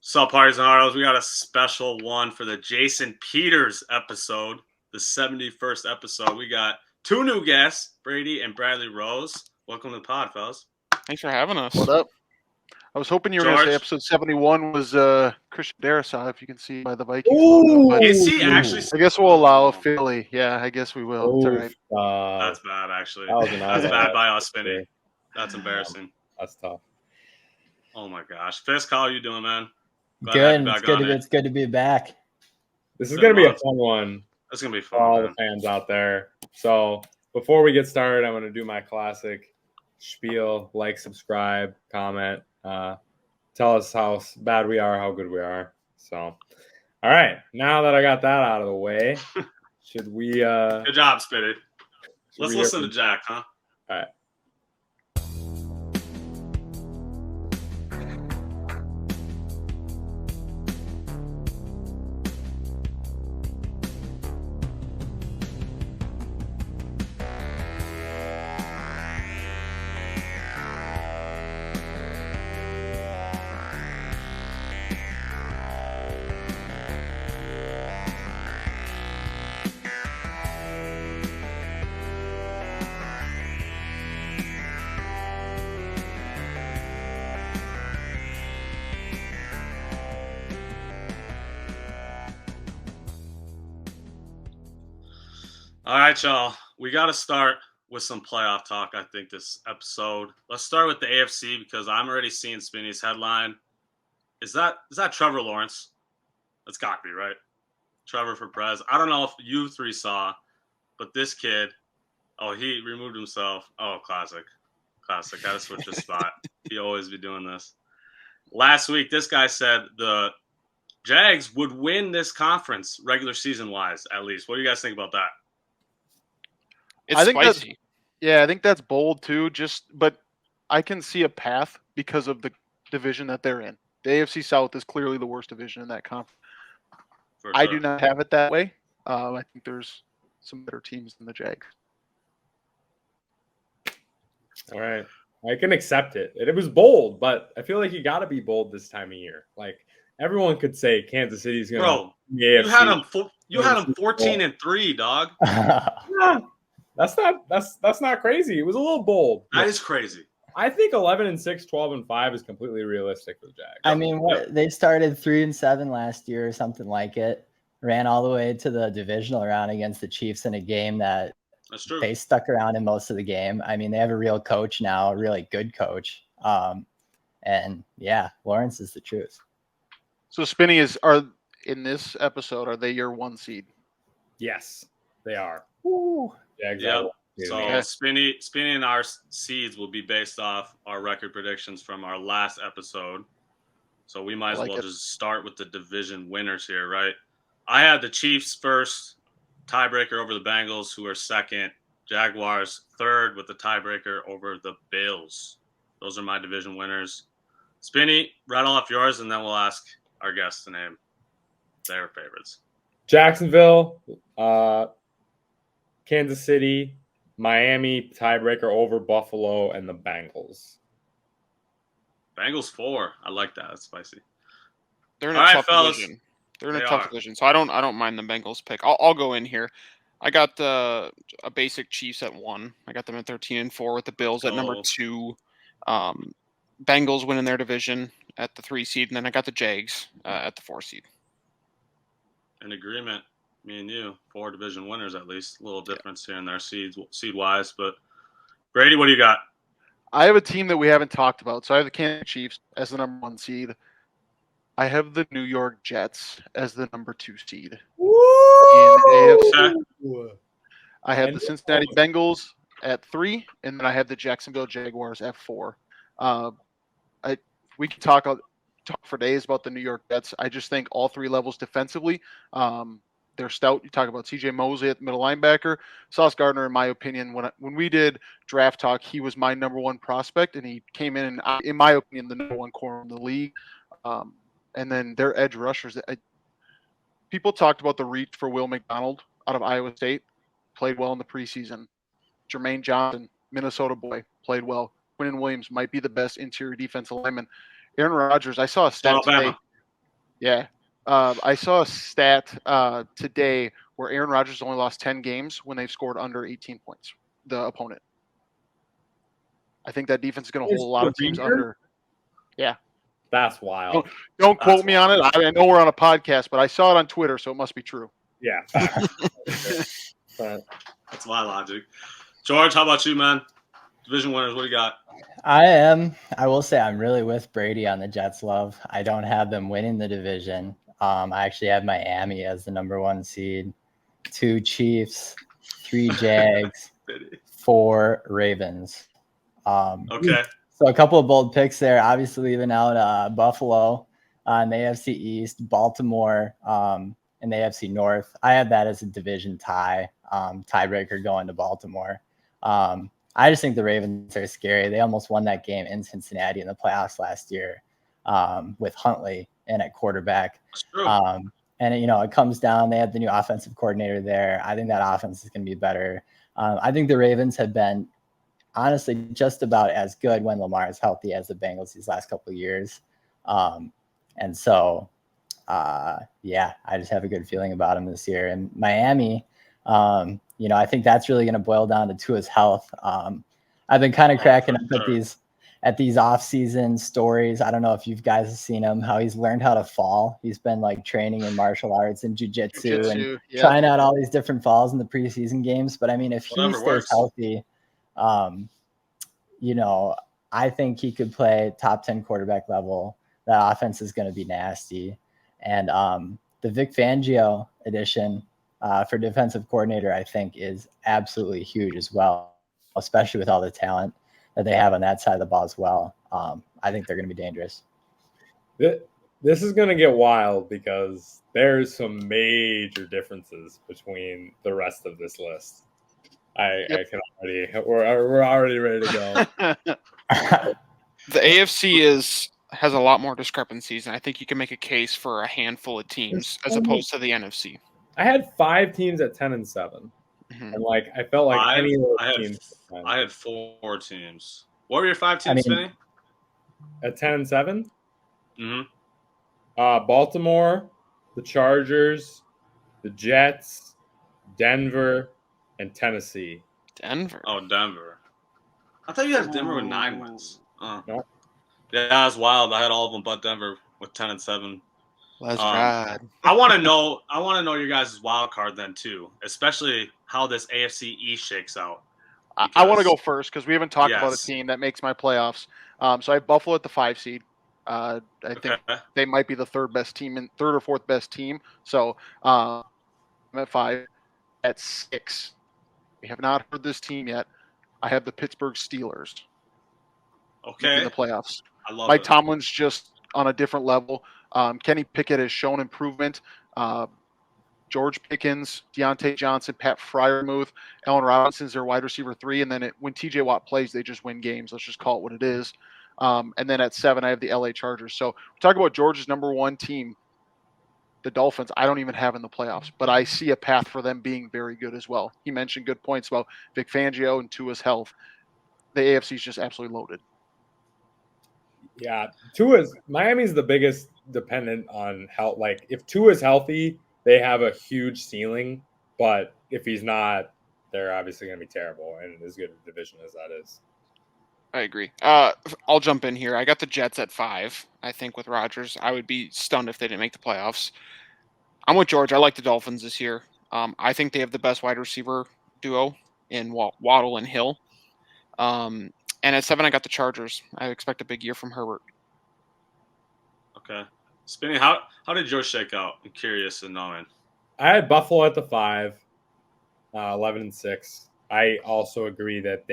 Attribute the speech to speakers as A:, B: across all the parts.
A: Sup, parties and Harlows? We got a special one for the Jason Peters episode, the 71st episode. We got two new guests, Brady and Bradley Rose. Welcome to the pod, fellas.
B: Thanks for having us.
C: What up? I was hoping you were going to say
A: George?
C: episode 71 was Christian Darrisaw, if you can see by the Vikings.
D: Ooh.
C: But
A: Is he actually?
C: I guess we'll allow a Philly. Yeah, I guess we will. It's all right.
A: That's bad, actually.
D: That was an
A: That's
D: odd
A: bad
D: one.
A: by us, Spinny. That's embarrassing.
D: That's tough.
A: Oh my gosh, Fisk, how are you doing, man?
E: Good. It's good to be back.
D: This is going to be a fun one
A: That's gonna be
D: for all
A: fun,
D: the fans out there. So before we get started, I'm going to do my classic spiel: like, subscribe, comment, tell us how bad we are, how good we are. So, all right, now that I got that out of the way, should we?
A: Good job, Spinny. Let's listen to Jack, huh?
D: All right.
A: All right, y'all. We got to start with some playoff talk, I think, this episode. Let's start with the AFC because I'm already seeing Spinny's headline. Is that Trevor Lawrence? That's got to be, right? Trevor for Prez. I don't know if you three saw, but this kid, he removed himself. Oh, classic. Classic. Got to switch his spot. He always be doing this. Last week, this guy said the Jags would win this conference regular season-wise, at least. What do you guys think about that?
B: It's
C: I think
B: spicy.
C: I think that's bold too. But I can see a path because of the division that they're in. The AFC South is clearly the worst division in that conference. I do not have it that way. I think there's some better teams than the Jags.
D: All right. I can accept it. It was bold, but I feel like you got to be bold this time of year. Like everyone could say Kansas City's going to win the AFC.
A: You had them 14-3, dog.
D: Yeah, that's not crazy. It was a little bold.
A: That is crazy.
D: I think 11-6, 12-5 is completely realistic for the Jags.
E: I mean, they started 3-7 last year or something like it. Ran all the way to the divisional round against the Chiefs in a game that
A: That's true.
E: they stuck around in most of the game. I mean, they have a real coach now, a really good coach. And yeah, Lawrence is the truth.
C: So Spinny are in this episode, are they your 1 seed?
D: Yes, they are.
E: Ooh.
D: Jags
A: Yeah.
D: are.
A: So Spinny and our seeds will be based off our record predictions from our last episode. So we might as well just start with the division winners here, right? I had the Chiefs first, tiebreaker over the Bengals, who are second. Jaguars third with the tiebreaker over the Bills. Those are my division winners. Spinny, rattle off yours, and then we'll ask our guests to name their favorites.
D: Jacksonville, Kansas City, Miami, tiebreaker over Buffalo, and the Bengals.
A: Bengals 4. I like that. That's spicy.
B: They're in
A: All
B: a
A: right,
B: tough
A: fellas.
B: division. They're in
A: They
B: a tough
A: are.
B: division, so I don't mind the Bengals pick. I'll go in here. I got a basic Chiefs at 1. I got them at 13-4 with the Bills at number 2. Bengals winning their division at the 3 seed, and then I got the Jags at the 4 seed.
A: In agreement, me and you, 4 division winners at least. A little difference here in their seed wise, but Brady, what do you got?
C: I have a team that we haven't talked about. So I have the Kansas Chiefs as the number 1 seed. I have the New York Jets as the number 2 seed. In the AFC. I have the Cincinnati Bengals at 3, and then I have the Jacksonville Jaguars at 4. We can talk for days about the New York Jets. I just think all 3 levels defensively, they're stout. You talk about C.J. Mosley at the middle linebacker. Sauce Gardner, in my opinion, when we did draft talk, he was my number 1 prospect, and he came in my opinion, the number 1 corner in the league. And then their edge rushers. People talked about the reach for Will McDonald out of Iowa State. Played well in the preseason. Jermaine Johnson, Minnesota boy, played well. Quinnen Williams might be the best interior defensive lineman. Aaron Rodgers, I saw a stat today. Yeah. I saw a stat today where Aaron Rodgers only lost 10 games when they've scored under 18 points, the opponent. I think that defense is going to hold a lot of teams under. Yeah.
D: That's wild.
C: Don't quote me on it. I know we're on a podcast, but I saw it on Twitter, so it must be true.
D: Yeah. But
A: That's my logic. George, how about you, man? Division winners, what do you got?
E: I will say I'm really with Brady on the Jets love. I don't have them winning the division. I actually have Miami as the number 1 seed, 2 Chiefs, 3 Jags, 4 Ravens.
A: Okay.
E: So a couple of bold picks there. Obviously, leaving out Buffalo in the AFC East, Baltimore in the AFC North. I have that as a division tiebreaker going to Baltimore. I just think the Ravens are scary. They almost won that game in Cincinnati in the playoffs last year with Huntley in at quarterback.
A: That's true.
E: And, it comes down. They have the new offensive coordinator there. I think that offense is going to be better. I think the Ravens have been, honestly, just about as good when Lamar is healthy as the Bengals these last couple of years. And so, I just have a good feeling about him this year. And Miami, I think that's really going to boil down to Tua's health. I've been kind of cracking up at these off-season stories. I don't know if you guys have seen him, how he's learned how to fall. He's been like training in martial arts and jiu-jitsu and trying out all these different falls in the preseason games. But I mean, if he stays healthy, I think he could play top 10 quarterback level. That offense is going to be nasty. And the Vic Fangio addition for defensive coordinator, I think, is absolutely huge as well, especially with all the talent that they have on that side of the ball as well. I think they're going to be dangerous.
D: This is going to get wild because there's some major differences between the rest of this list. I can already we're already ready to go.
B: The AFC has a lot more discrepancies, and I think you can make a case for a handful of teams as opposed to the NFC.
D: I had 5 teams at 10-7.
B: Mhm.
D: And I felt like any of those teams.
A: I had 4 teams. What were your 5 teams, Spinny?
D: At 10-7?
A: Mm-hmm.
D: Baltimore, the Chargers, the Jets, Denver, and Tennessee.
B: Denver.
A: Oh, Denver. I thought you had Denver with 9 wins.
D: No.
A: Yeah, that's wild. I had all of them but Denver with 10-7.
B: Let's ride.
A: I want to know your guys' wild card then too, especially how this AFC East shakes out.
C: I want to go first because we haven't talked about a team that makes my playoffs. So I have Buffalo at the 5 seed. I think they might be the third or fourth best team. So I'm at 5. At 6, we have not heard this team yet. I have the Pittsburgh Steelers.
A: Okay.
C: In the playoffs.
A: I love
C: Mike
A: it.
C: Tomlin's just on a different level. Kenny Pickett has shown improvement. George Pickens, Deontay Johnson, Pat Freiermuth, Allen Robinson's their wide receiver 3. And then when TJ Watt plays, they just win games. Let's just call it what it is. And then at 7, I have the LA Chargers. So we talk about George's number 1 team, the Dolphins. I don't even have in the playoffs, but I see a path for them being very good as well. He mentioned good points about Vic Fangio and Tua's health. The AFC is just absolutely loaded.
D: Yeah, Miami's the biggest dependent on health. Like if Tua's healthy, they have a huge ceiling, but if he's not, they're obviously going to be terrible and as good a division as that is.
B: I agree. I'll jump in here. I got the Jets at 5. I think with Rodgers, I would be stunned if they didn't make the playoffs. I'm with George. I like the Dolphins this year. I think they have the best wide receiver duo in Waddle and Hill. And at 7, I got the Chargers. I expect a big year from Herbert.
A: Okay. Spinny, how did yours shake out? I'm curious in knowing.
D: I had Buffalo at the 5, 11-6. I also agree that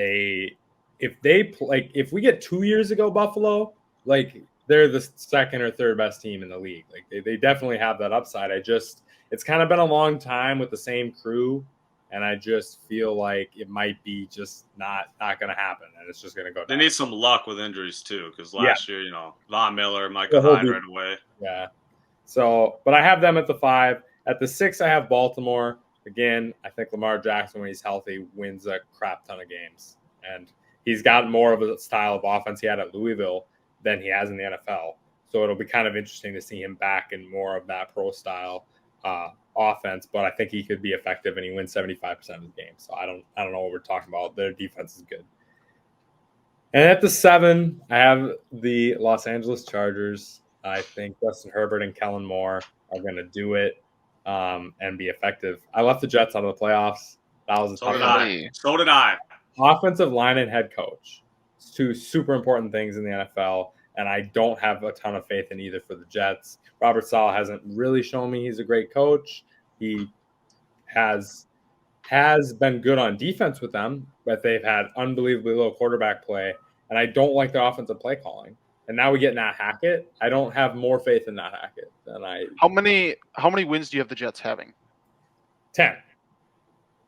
D: if we get 2 years ago, Buffalo, they're the second or third best team in the league. They definitely have that upside. It's kind of been a long time with the same crew. And I just feel like it might be just not going to happen, and it's just going to go down.
A: They need some luck with injuries too, because last year, Von Miller, Michael Hyde right away.
D: Yeah. So, but I have them at the 5. At the 6, I have Baltimore. Again, I think Lamar Jackson, when he's healthy, wins a crap ton of games, and he's got more of a style of offense he had at Louisville than he has in the NFL. So it'll be kind of interesting to see him back in more of that pro style offense. But I think he could be effective, and he wins 75% of his games. So I don't know what we're talking about. Their defense is good. And at the 7, I have the Los Angeles Chargers. I think Justin Herbert and Kellen Moore are going to do it and be effective. I left the Jets out of the playoffs. That was a
A: So
D: tough
A: did
D: one.
A: I. So did I.
D: Offensive line and head coach. It's 2 super important things in the NFL, and I don't have a ton of faith in either for the Jets. Robert Saleh hasn't really shown me he's a great coach. He has been good on defense with them, but they've had unbelievably low quarterback play, and I don't like their offensive play calling. And now we get Nat Hackett. I don't have more faith in Nat Hackett than I.
C: How many wins do you have the Jets having?
D: 10.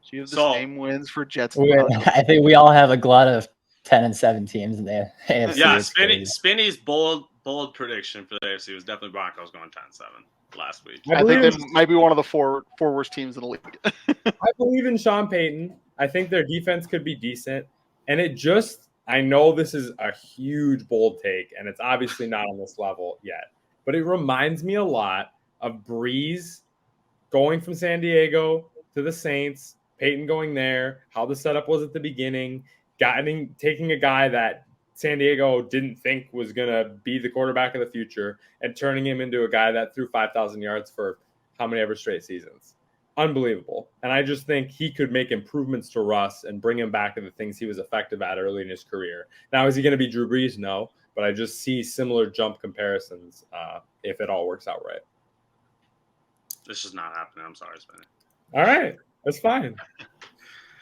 C: So you have the same wins for Jets.
E: I think we all have a glut of 10-7 teams in the AFC.
A: Yeah, Spinny's bold prediction for the AFC was definitely Broncos going 10-7 last week.
C: I think they might be one of the four worst teams in the league.
D: I believe in Sean Payton. I think their defense could be decent. And I know this is a huge bold take, and it's obviously not on this level yet, but it reminds me a lot of Breeze going from San Diego to the Saints, Peyton going there, how the setup was at the beginning, taking a guy that San Diego didn't think was going to be the quarterback of the future and turning him into a guy that threw 5,000 yards for how many ever straight seasons. Unbelievable. And I just think he could make improvements to Russ and bring him back to the things he was effective at early in his career. Now, is he going to be Drew Brees? No, but I just see similar jump comparisons if it all works out right.
A: This is not happening. I'm sorry, Spinny.
D: All right. That's fine.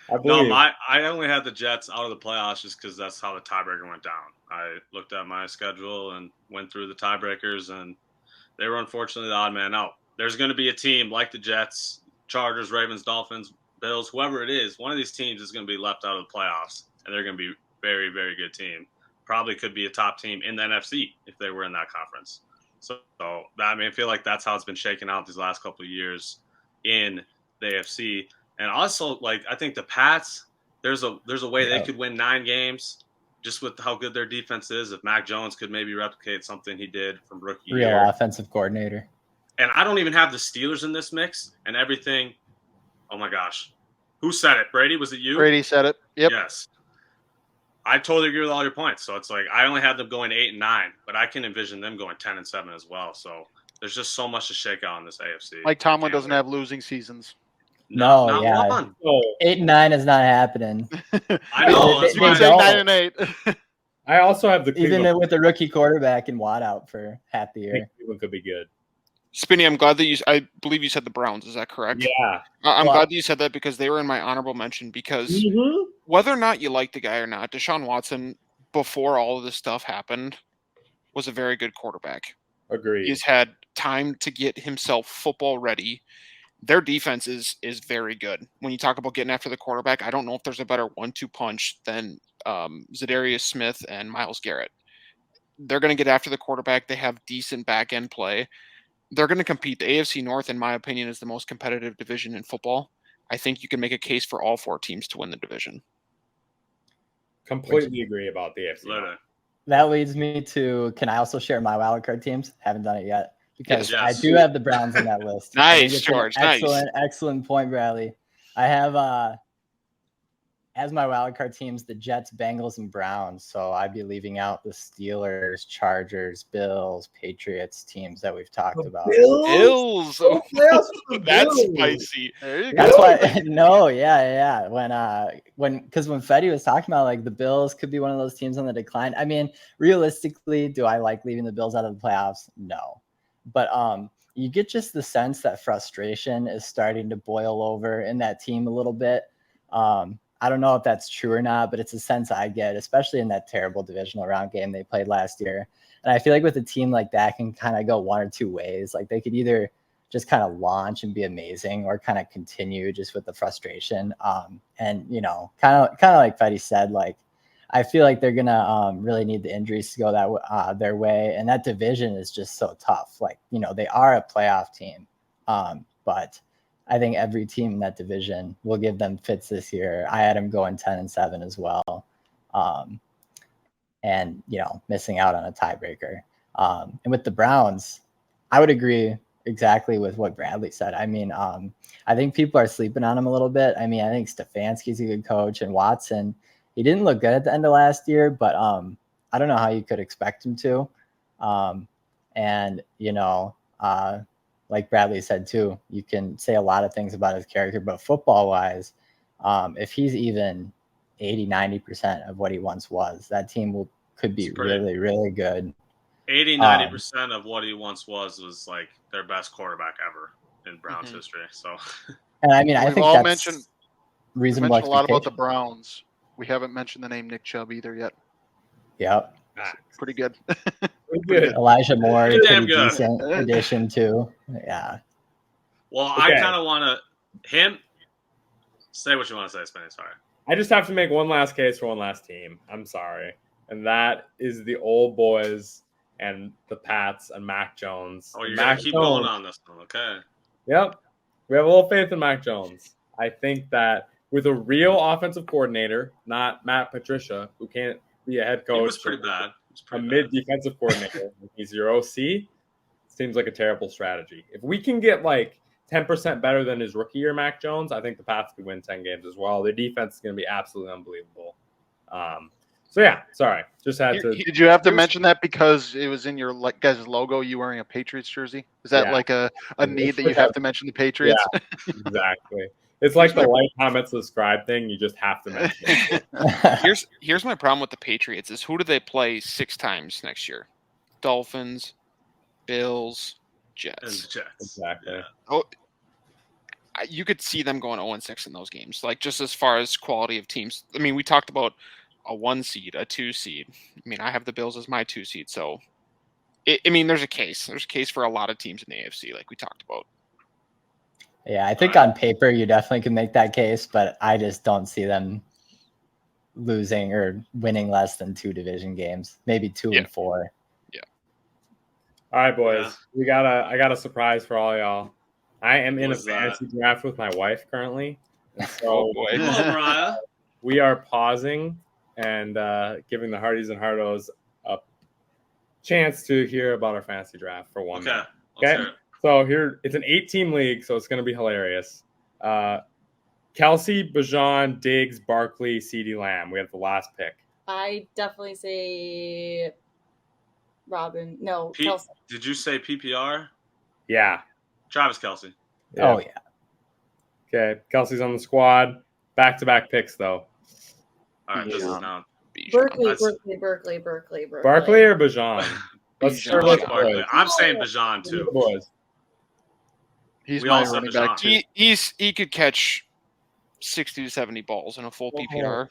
A: I only had the Jets out of the playoffs just because that's how the tiebreaker went down. I looked at my schedule and went through the tiebreakers, and they were unfortunately the odd man out. There's going to be a team like the Jets, Chargers, Ravens, Dolphins, Bills, whoever it is, one of these teams is going to be left out of the playoffs, and they're going to be a very, very good team. Probably could be a top team in the NFC if they were in that conference. So I feel like that's how it's been shaken out these last couple of years in the AFC. And also, I think the Pats, there's a way they could win 9 games just with how good their defense is. If Mac Jones could maybe replicate something he did from rookie year.
E: Real offensive coordinator.
A: And I don't even have the Steelers in this mix and everything. Oh, my gosh. Who said it? Brady? Was it you?
C: Brady said it. Yep.
A: Yes. I totally agree with all your points. So it's I only had them going 8-9, but I can envision them going 10-7 as well. So there's just so much to shake out in this AFC.
C: Mike Tomlin doesn't have losing seasons.
E: No,
A: not
E: yeah.
A: one.
E: 8-9 is not happening.
A: I know.
E: They
A: That's why
E: don't.
C: 9-8.
D: I also have the
E: Even with the rookie quarterback and Watt out for half the year.
D: Cleveland could be good.
B: Spinny, I'm glad that I believe you said the Browns. Is that correct?
D: Yeah.
B: I'm glad that you said that because they were in my honorable mention because whether or not you like the guy or not, Deshaun Watson, before all of this stuff happened, was a very good quarterback.
D: Agreed.
B: He's had time to get himself football ready. Their defense is very good. When you talk about getting after the quarterback, I don't know if there's a better 1-2 punch than Zadarius Smith and Myles Garrett. They're going to get after the quarterback. They have decent back-end play. They're going to compete. The AFC North, in my opinion, is the most competitive division in football. I think you can make a case for all 4 teams to win the division.
D: Completely agree about the AFC North.
E: That leads me to, can I also share my wildcard teams? Haven't done it yet. Because
A: Yes.
E: I do have the Browns on that list.
B: Nice, George.
E: Excellent point, Bradley. I have as my wildcard teams the Jets, Bengals, and Browns. So I'd be leaving out the Steelers, Chargers, Bills, Patriots teams that we've talked about.
B: Bills. That's spicy.
C: There you go.
E: That's why. No, yeah. When Fetty was talking about the Bills could be one of those teams on the decline. I mean, realistically, do I like leaving the Bills out of the playoffs? No. But you get just the sense that frustration is starting to boil over in that team a little bit. I don't know if that's true or not, but it's a sense I get, especially in that terrible divisional round game they played last year. And I feel like with a team like that can kind of go one or two ways. They could either just kind of launch and be amazing or kind of continue just with the frustration. And, kind of like Fetty said, I feel like they're going to really need the injuries to go their way. And that division is just so tough. They are a playoff team, but I think every team in that division will give them fits this year. I had them going 10-7 as well. And, missing out on a tiebreaker. And with the Browns, I would agree exactly with what Bradley said. I mean, I think people are sleeping on him a little bit. I mean, I think Stefanski's a good coach, and Watson, he didn't look good at the end of last year, but I don't know how you could expect him to. And, you know, like Bradley said too, you can say a lot of things about his character, but football-wise, if he's even 80-90% of what he once was, that team could be really, really good.
A: 80-90% of what he once was like their best quarterback ever in Browns history. So,
E: and I mean, I
C: We've
E: think
C: all
E: that's
C: mentioned
E: reasonable.
C: A lot about the Browns. We haven't mentioned the name Nick Chubb either yet.
E: Yep.
C: Pretty good.
D: Pretty good.
E: Elijah Moore,
A: Pretty damn
E: pretty
A: good.
E: decent addition too. Yeah.
A: Well,
D: Okay.
A: I kind of want to say what you want to say, Spinny. Sorry.
D: I just have to make one last case for one last team. I'm sorry. And that is the old boys and the Pats and Mac Jones.
A: Oh, you're
D: Mac
A: going to keep
D: Jones.
A: going on this one, okay?
D: Yep. We have a little faith in Mac Jones. I think that with a real offensive coordinator, not Matt Patricia, who can't be a head coach.
A: He was pretty bad.
D: A mid-defensive coordinator. He's your OC. Seems like a terrible strategy. If we can get like 10% better than his rookie year, Mac Jones, I think the Pats could win 10 games as well. Their defense is going to be absolutely unbelievable. So yeah, sorry, just had to.
C: Did you have to mention that because it was in your guys' logo? You wearing a Patriots jersey? Is that like a need that you have to mention the Patriots?
D: Yeah, exactly. It's like the like, comment, subscribe thing. You just have to mention it.
B: Here's my problem with the Patriots is who do they play 6 times next year? Dolphins, Bills, Jets.
D: Exactly.
B: Yeah. Oh, you could see them going 0-6 in those games. Like just as far as quality of teams. I mean, we talked about a 1 seed, a 2 seed. I mean, I have the Bills as my 2 seed, so I mean, there's a case. There's a case for a lot of teams in the AFC, like we talked about.
E: Yeah, I think on paper you definitely can make that case, but I just don't see them losing or winning less than 2 division games, maybe 2 and 4.
B: Yeah.
D: All right, boys. I got a surprise for all y'all. I am in a fantasy draft with my wife currently. And so
A: Mariah.
D: We are pausing and giving the Hardies and Hardos a chance to hear about our fantasy draft for 1 minute. Okay. So here, it's an 8-team league, so it's going to be hilarious. Kelsey, Bijan, Diggs, Barkley, CeeDee Lamb. We have the last pick.
F: I definitely say Robin. No, Kelsey.
A: Did you say PPR?
D: Yeah.
A: Travis Kelsey.
E: Yeah. Oh, yeah.
D: Okay. Kelsey's on the squad. Back-to-back picks, though.
A: All right, this is now.
F: Berkeley.
D: Barkley or Bijan?
A: Let's start with Barkley. I'm saying Bijan, too.
D: Boys.
C: He's my running back, too.
B: He could catch 60 to 70 balls in a full PPR.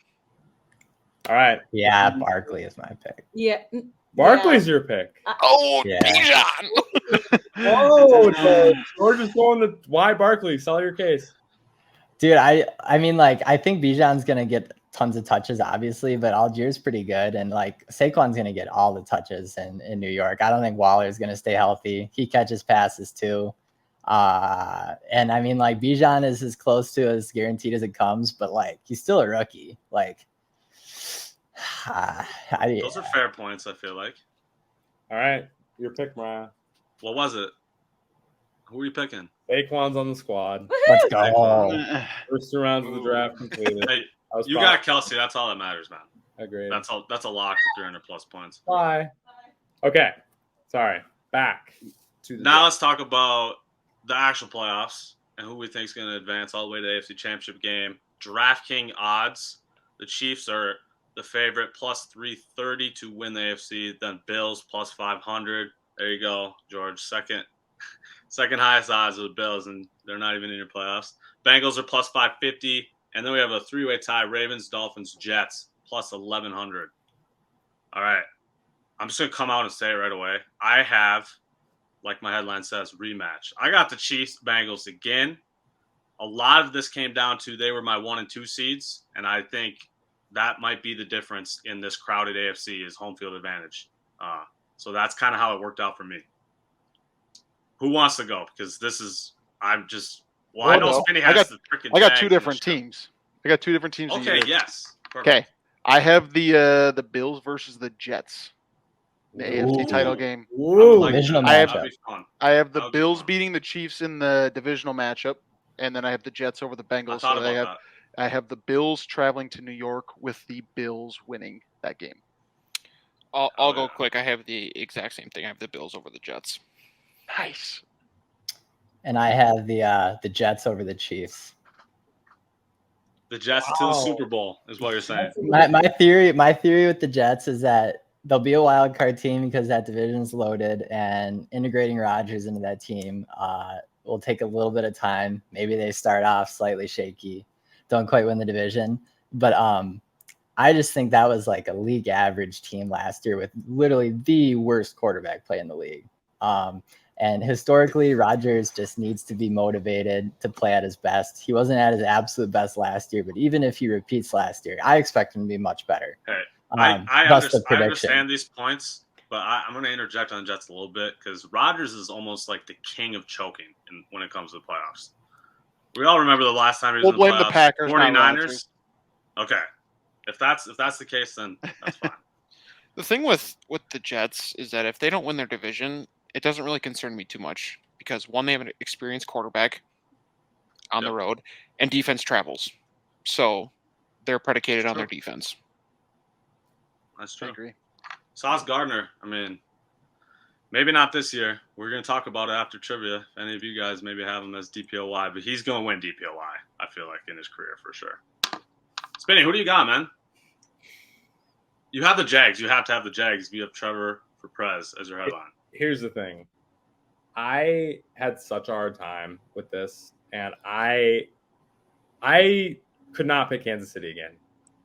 D: All right.
E: Yeah, Barkley is my pick.
F: Yeah.
D: Barkley's your pick.
B: Bijan!
D: Oh, George is going to why Barkley? Sell your case.
E: Dude, I mean, like, I think Bijan's going to get tons of touches, obviously, but Algiers pretty good. And, like, Saquon's going to get all the touches in New York. I don't think Waller's going to stay healthy. He catches passes, too. And, I mean, like, Bijan is as close to as guaranteed as it comes, but, like, he's still a rookie. Like,
A: those are fair points, I feel like.
D: All right. Your pick, Mariah.
A: What was it? Who are you picking?
D: Saquon's on the squad.
E: Let's go.
D: First 2 rounds of the draft completed.
A: Hey, you got Kelsey. That's all that matters, man.
D: Agreed.
A: That's a lock for 300+ points.
D: Bye. Okay. Sorry. Back to the
A: now
D: draft.
A: Let's talk about the actual playoffs and who we think is going to advance all the way to the AFC Championship game. DraftKings odds. The Chiefs are the favorite, plus 330 to win the AFC. Then Bills, plus 500. There you go, George. Second highest odds of the Bills, and they're not even in your playoffs. Bengals are plus 550. And then we have a 3-way tie, Ravens, Dolphins, Jets, plus 1,100. All right. I'm just going to come out and say it right away. I have, like my headline says, rematch. I got the Chiefs, Bengals again. A lot of this came down to they were my 1 and 2 seeds, and I think that might be the difference in this crowded AFC is home field advantage. So that's kind of how it worked out for me. Who wants to go? Because this is – I know Spinny has the freaking.
C: I got 2 different teams.
A: Okay, yes.
C: Perfect. Okay. I have the Bills versus the Jets. The AFC title game.
D: Ooh.
E: Divisional
C: I have-
E: matchup.
A: That'd be fun.
C: I have the
A: That would be
C: Bills
A: fun.
C: beating the Chiefs in the divisional matchup, and then I have the Jets over the
A: I
C: Bengals.
A: thought
C: So
A: about that.
C: I have the Bills traveling to New York with the Bills winning that game.
B: I'll
A: Oh,
B: go
A: yeah.
B: quick. I have the exact same thing. I have the Bills over the Jets.
C: Nice.
E: And I have the Jets over the Chiefs.
A: The Jets to the
D: Wow.
A: Super Bowl is what you're saying.
E: My theory with the Jets is that they'll be a wild card team because that division's loaded, and integrating Rodgers into that team will take a little bit of time. Maybe they start off slightly shaky, don't quite win the division, but I just think that was like a league average team last year with literally the worst quarterback play in the league. And historically, Rodgers just needs to be motivated to play at his best. He wasn't at his absolute best last year, but even if he repeats last year, I expect him to be much better.
A: Hey,
E: I
A: I understand these points, but I'm going to interject on the Jets a little bit because Rodgers is almost like the king of choking when it comes to the playoffs. We all remember the last time he was
C: We'll
A: in the
C: blame the
A: playoffs.
C: Packers, not
A: 49ers.
C: Rodgers.
A: Okay. If that's the case, then that's fine.
B: The thing with the Jets is that if they don't win their division, it doesn't really concern me too much because one, they have an experienced quarterback on the road, and defense travels, so they're predicated on their defense.
A: That's
C: I
A: true.
C: agree.
A: Sauce Gardner, I mean, maybe not this year. We're going to talk about it after trivia. If any of you guys maybe have him as DPOY, but he's going to win DPOY, I feel like, in his career for sure. Spinny, who do you got, man? You have the Jags. You have to have the Jags. You have Trevor for Prez as your headline.
D: Here's the thing. I had such a hard time with this, and I could not pick Kansas City again.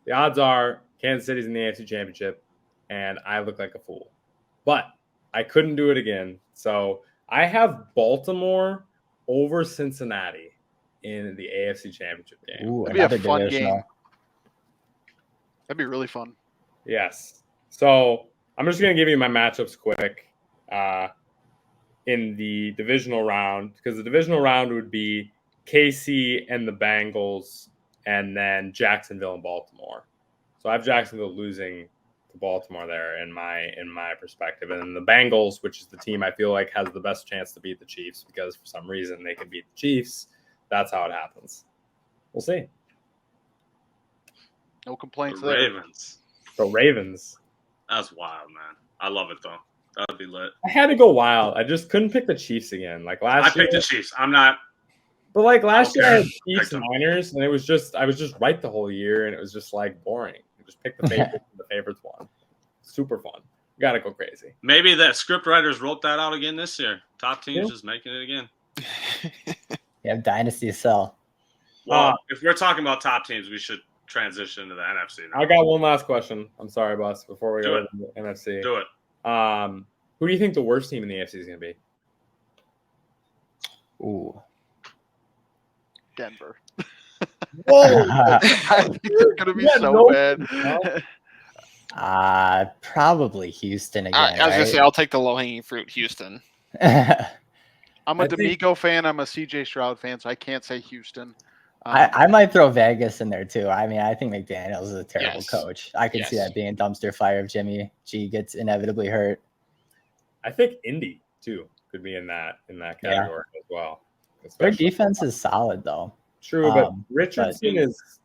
D: The odds are Kansas City's in the AFC Championship, and I look like a fool. But I couldn't do it again. So I have Baltimore over Cincinnati in the AFC Championship game.
E: Ooh,
C: That'd be a
E: another
C: fun
E: divisional.
C: game. That'd be really fun.
D: Yes. So I'm just going to give you my matchups quick in the divisional round, because the divisional round would be KC and the Bengals, and then Jacksonville and Baltimore. So I have Jacksonville losing to Baltimore there in my perspective. And then the Bengals, which is the team I feel like has the best chance to beat the Chiefs, because for some reason they can beat the Chiefs. That's how it happens. We'll see.
C: No complaints
A: The
C: there.
A: Ravens.
D: The Ravens.
A: That's wild, man. I love it, though. That would be lit.
D: I had to go wild. I just couldn't pick the Chiefs again. Like
A: I
D: last year.
A: picked the Chiefs. I'm not.
D: But like last year, I had
A: Okay.
D: Chiefs and Niners, and I was just right the whole year, and it was just like boring. You just pick the favorites, and the favorites won. Super fun. You gotta go crazy.
A: Maybe the script writers wrote that out again this year. Top teams
D: Yeah.
A: just making it again.
E: You have Dynasty sell.
A: Well, if we're talking about top teams, we should transition to the NFC now.
D: I got one last question. I'm sorry, boss. Before we
A: Do
D: go
A: it.
D: to the NFC,
A: Do it.
D: who do you think the worst team in the AFC is gonna be?
E: Ooh.
C: Denver.
D: Whoa!
C: I think they're gonna be
D: Yeah,
C: so
D: no-
C: bad.
E: Probably Houston again.
B: I was gonna
E: right?
B: say I'll take the low hanging fruit, Houston.
C: I'm a
D: I think-
C: D'Amico fan. I'm a CJ Stroud fan, so I can't say Houston.
E: I might throw Vegas in there too. I mean, I think McDaniels is a terrible
B: Yes.
E: coach. I could see
B: Yes.
E: that being a dumpster fire if Jimmy G gets inevitably hurt.
D: I think Indy too could be in that category as well.
E: Their
D: Especially-
E: defense is solid though.
D: True, but
E: but-
D: Richardson is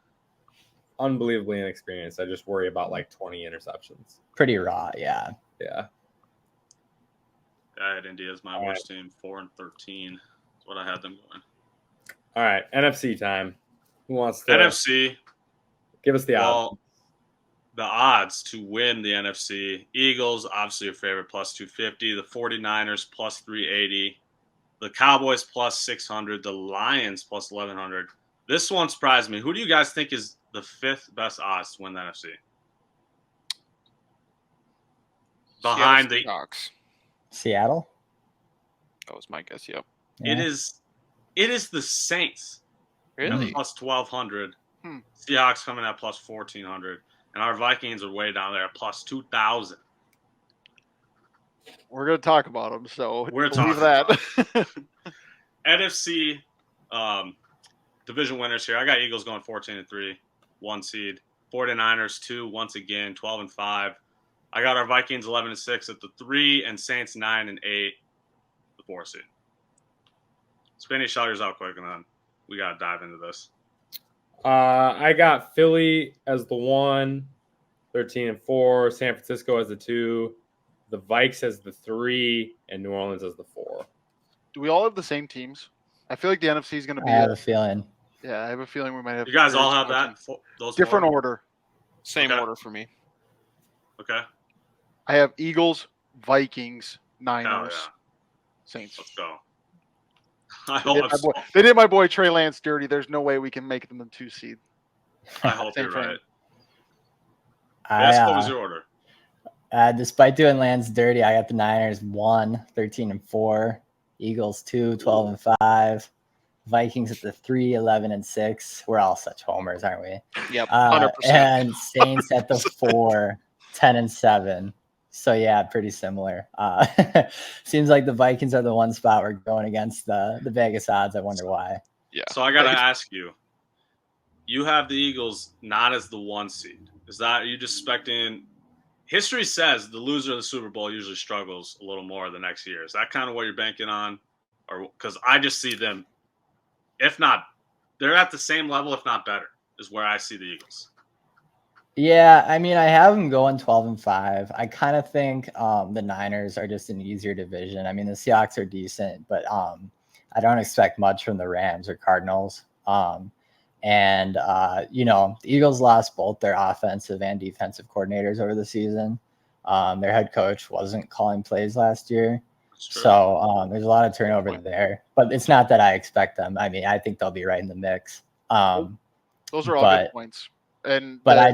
D: unbelievably inexperienced. I just worry about like 20 interceptions.
E: Pretty raw, yeah.
D: Yeah.
A: I had India as my
D: All
A: worst team, 4-13. That's what I had them going.
D: All right, NFC time. Who wants to
A: NFC.
D: give us the odds?
A: Well, the odds to win the NFC: Eagles, obviously your favorite, plus 250. The 49ers, plus 380. The Cowboys, plus 600. The Lions, plus 1100. This one surprised me. Who do you guys think is the fifth best odds to win the NFC? Behind the
B: Seahawks.
E: Seattle?
B: That was my guess. Yep.
A: It
E: Yeah.
A: is the Saints
B: Really?
A: at plus 1200.
C: Hmm.
A: Seahawks coming at plus 1400, and our Vikings are way down there at plus 2000.
C: We're gonna talk about them, so
A: We're
C: believe
A: talking
C: that.
A: NFC division winners here. I got Eagles going 14-3, 1 seed. 49ers 2 once again, 12-5. I got our Vikings 11-6 at the 3 and Saints 9-8, the 4 seed. Spinny, shout yours out quick, and then we got to dive into this.
D: I got Philly as the 1, 13-4, San Francisco as the 2, the Vikes as the 3, and New Orleans as the 4.
C: Do we all have the same teams? I feel like the NFC is going to be.
E: I have a feeling.
C: Yeah, I have a feeling we might have.
A: You guys
C: very
A: all have
C: similar
A: that?
C: teams.
A: Those
C: Different
A: 4?
C: order.
B: Same
A: Okay.
B: order for me.
A: Okay.
C: I have Eagles, Vikings, Niners,
A: yeah.
C: Saints.
A: Let's go.
C: They did my boy Trey Lance dirty. There's no way we can make them the 2 seed.
A: I hope
C: Same
A: you're
C: thing.
A: right. Yes, what was
E: I,
A: your order?
E: despite doing Lance dirty, I got the Niners 1, 13-4, Eagles 2, 12-5, Vikings at the 3, 11-6. We're all such homers, aren't we?
B: Yep, 100%.
E: And Saints at the 4, 10-7. So yeah, pretty similar. Seems like the Vikings are the one spot we're going against the Vegas odds. I wonder why.
B: Yeah.
A: So I got to ask you. You have the Eagles not as the 1 seed. Is that, are you just expecting? History says the loser of the Super Bowl usually struggles a little more the next year. Is that kind of what you're banking on? Or because I just see them, if not, they're at the same level, if not better, is where I see the Eagles.
E: Yeah, I mean, I have them going 12-5. I kind of think the Niners are just an easier division. I mean, the Seahawks are decent, but I don't expect much from the Rams or Cardinals. The Eagles lost both their offensive and defensive coordinators over the season. Their head coach wasn't calling plays last year. So there's a lot of turnover there. But it's not that I expect them. I mean, I think they'll be right in the mix.
C: Those are all good points.
E: But I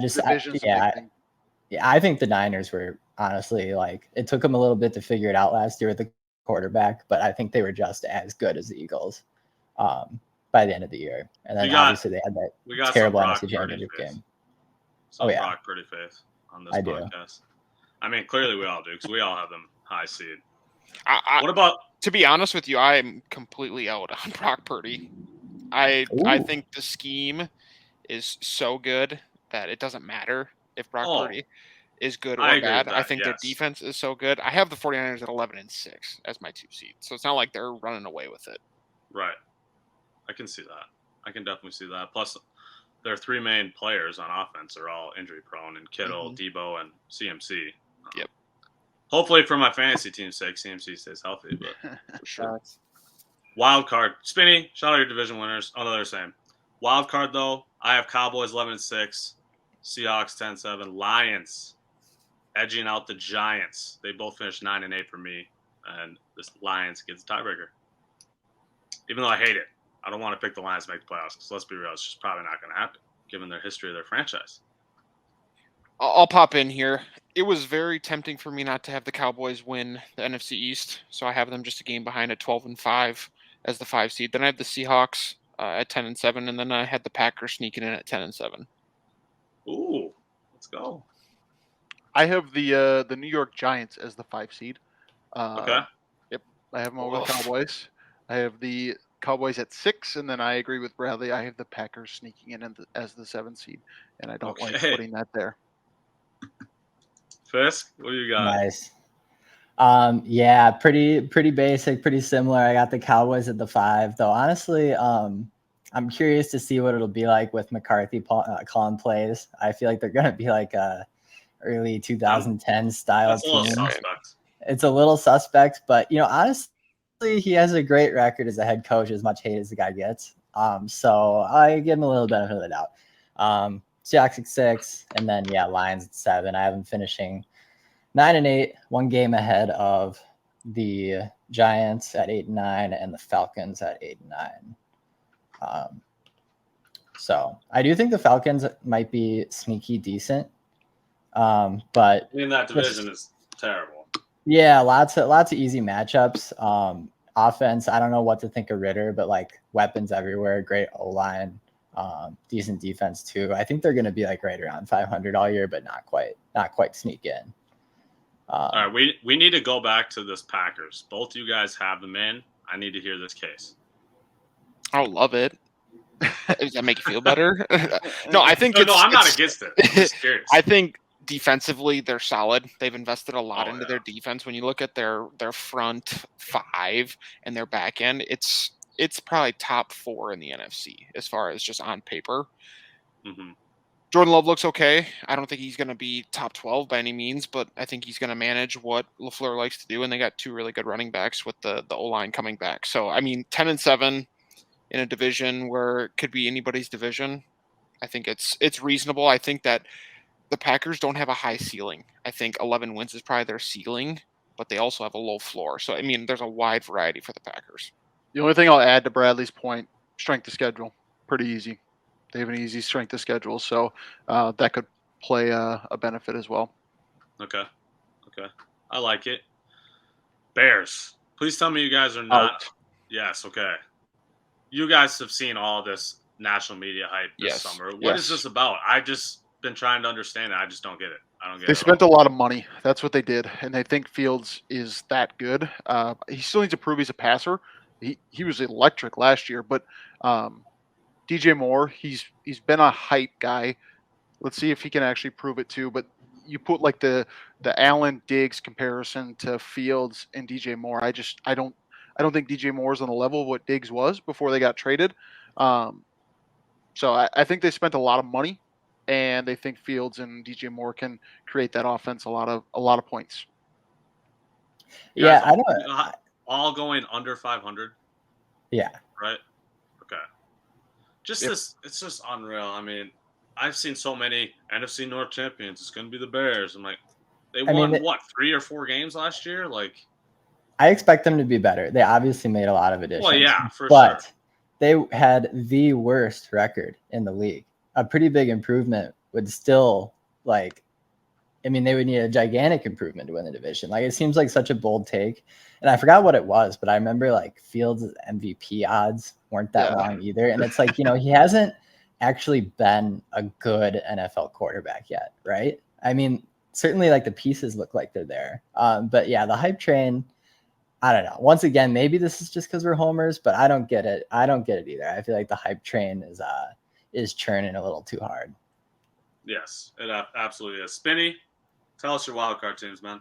E: think the Niners were honestly, like, it took them a little bit to figure it out last year with the quarterback, but I think they were just as good as the Eagles by the end of the year. And then obviously they had that terrible NFC Championship game.
A: Brock Purdy faith on this podcast. I mean, clearly we all do because we all have them high seed. What about?
B: To be honest with you, I'm completely out on Brock Purdy. I think the scheme is so good that it doesn't matter if Brock Purdy is good or bad. I think their defense is so good. I have the 49ers at 11-6 as my 2 seed. So it's not like they're running away with it.
A: Right. I can see that. I can definitely see that. Plus, their 3 main players on offense are all injury prone, and Kittle, Debo, and CMC.
B: Yep.
A: Hopefully, for my fantasy team's sake, CMC stays healthy. But
B: for sure.
A: Wild card. Spinny, shout out your division winners. Oh, no, they're the same. Wild card, though, I have Cowboys 11-6, Seahawks 10-7, Lions edging out the Giants. They both finished 9-8 for me, and this Lions gets a tiebreaker. Even though I hate it, I don't want to pick the Lions to make the playoffs because let's be real, it's just probably not going to happen given their history of their franchise.
B: I'll pop in here. It was very tempting for me not to have the Cowboys win the NFC East, so I have them just a game behind at 12-5 as the 5 seed. Then I have the Seahawks at 10-7, and then I had the Packers sneaking in at 10-7.
A: Ooh, let's go.
C: I have the New York Giants as the 5 seed.
A: Okay.
C: Yep, I have them over the Cowboys. I have the Cowboys at 6, and then I agree with Bradley. I have the Packers sneaking in as the 7 seed, and I don't like putting that there.
A: Fisk, what do you got?
E: Nice. Yeah, pretty basic, pretty similar. I got the Cowboys at the 5, though. Honestly, I'm curious to see what it'll be like with McCarthy calling plays. I feel like they're going to be like a early 2010 style team. It's a little suspect, but honestly, he has a great record as a head coach, as much hate as the guy gets. So I give him a little benefit of the doubt. Seahawks at 6, and then Lions at 7. I have them finishing 9-8, 1 game ahead of the Giants at 8-9 and the Falcons at 8-9. So I do think the Falcons might be sneaky decent, but
A: in that division is terrible.
E: Yeah, lots of easy matchups. Offense, I don't know what to think of Ritter, but like weapons everywhere, great O-line, decent defense too. I think they're going to be like right around 500 all year, but not quite sneak in.
A: All right, we need to go back to this Packers. Both you guys have them in. I need to hear this case.
B: I love it. Does that make you feel better? No, I think
A: I'm not against it. I'm just curious.
B: I think defensively, they're solid. They've invested a lot
A: Oh,
B: into
A: yeah.
B: their defense. When you look at their front five and their back end, it's probably top 4 in the NFC as far as just on paper.
A: Mm-hmm.
B: Jordan Love looks okay. I don't think he's going to be top 12 by any means, but I think he's going to manage what LaFleur likes to do, and they got 2 really good running backs with the O-line coming back. So, I mean, 10-7 in a division where it could be anybody's division, I think it's reasonable. I think that the Packers don't have a high ceiling. I think 11 wins is probably their ceiling, but they also have a low floor. So, I mean, there's a wide variety for the Packers.
C: The only thing I'll add to Bradley's point, strength of schedule, pretty easy. They have an easy strength of schedule, so that could play a benefit as well.
A: Okay. I like it. Bears. Please tell me you guys are not.
C: Out.
A: Yes, okay. You guys have seen all this national media hype this
B: Yes,
A: summer. What
C: yes.
A: is this about? I just been trying to understand it. I just don't get it. I don't get
C: They
A: it.
C: spent a lot of money. That's what they did, and they think Fields is that good. He still needs to prove he's a passer. He was electric last year, but DJ Moore, he's been a hype guy. Let's see if he can actually prove it too. But you put like the Allen Diggs comparison to Fields and DJ Moore. I don't think DJ Moore is on the level of what Diggs was before they got traded. So I think they spent a lot of money, and they think Fields and DJ Moore can create that offense a lot of points.
A: You
E: Yeah,
A: guys
E: I don't.
A: all going under 500,
E: Yeah,
A: right? Okay. It's just unreal. I mean, I've seen so many NFC North champions. It's going to be the Bears. I'm like, they won what, 3 or 4 games last year? Like,
E: I expect them to be better. They obviously made a lot of additions.
A: well, yeah, for
E: but
A: sure.
E: They had the worst record in the league. A pretty big improvement would still they would need a gigantic improvement to win the division. Like, it seems like such a bold take. And I forgot what it was, but I remember like Fields' MVP odds weren't that long either. And it's like, he hasn't actually been a good NFL quarterback yet, right? I mean, certainly like the pieces look like they're there. But yeah, the hype train, I don't know. Once again, maybe this is just because we're homers, but I don't get it. I don't get it either. I feel like the hype train is churning a little too hard.
A: Yes, it absolutely is. Spinny, tell us your wild card teams, man.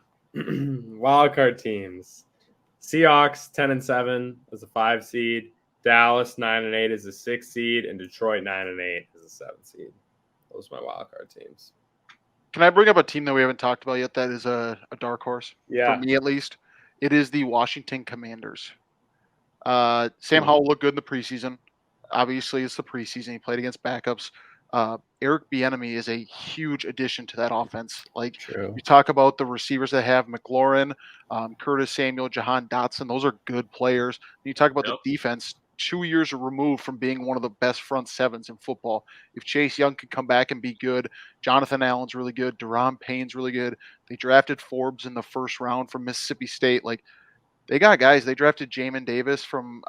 D: Wild card teams: Seahawks 10-7 as a 5 seed, Dallas 9-8 as a 6 seed, and Detroit 9-8 as a 7 seed. Those are my wild card teams.
C: Can I bring up a team that we haven't talked about yet that is a dark horse?
D: Yeah.
C: For me, at least. It is the Washington Commanders. Sam Howell looked good in the preseason. Obviously, it's the preseason. He played against backups. Eric Bieniemy is a huge addition to that offense. Like,
E: True.
C: you talk about the receivers that have McLaurin, Curtis Samuel, Jahan Dotson. Those are good players. And you talk about the defense, 2 years removed from being one of the best front sevens in football. If Chase Young can come back and be good, Jonathan Allen's really good, Deron Payne's really good. They drafted Forbes in the first round from Mississippi State. Like, they got guys. They drafted Jamin Davis from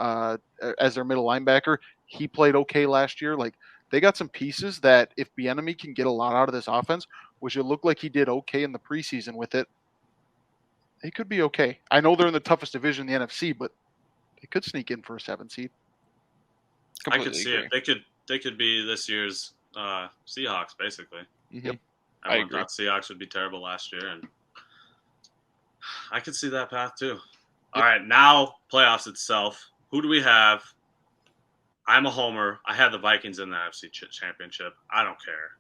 C: as their middle linebacker. He played okay last year. Like, they got some pieces that if Bieniemy can get a lot out of this offense, which it looked like he did okay in the preseason with it, they could be okay. I know they're in the toughest division in the NFC, but they could sneak in for a 7 seed.
A: I could see it. They could be this year's Seahawks, basically.
B: Mm-hmm. Yep.
A: Everyone thought Seahawks would be terrible last year, and I could see that path too. All right, now playoffs itself. Who do we have? I'm a homer. I had the Vikings in the NFC Championship. I don't care.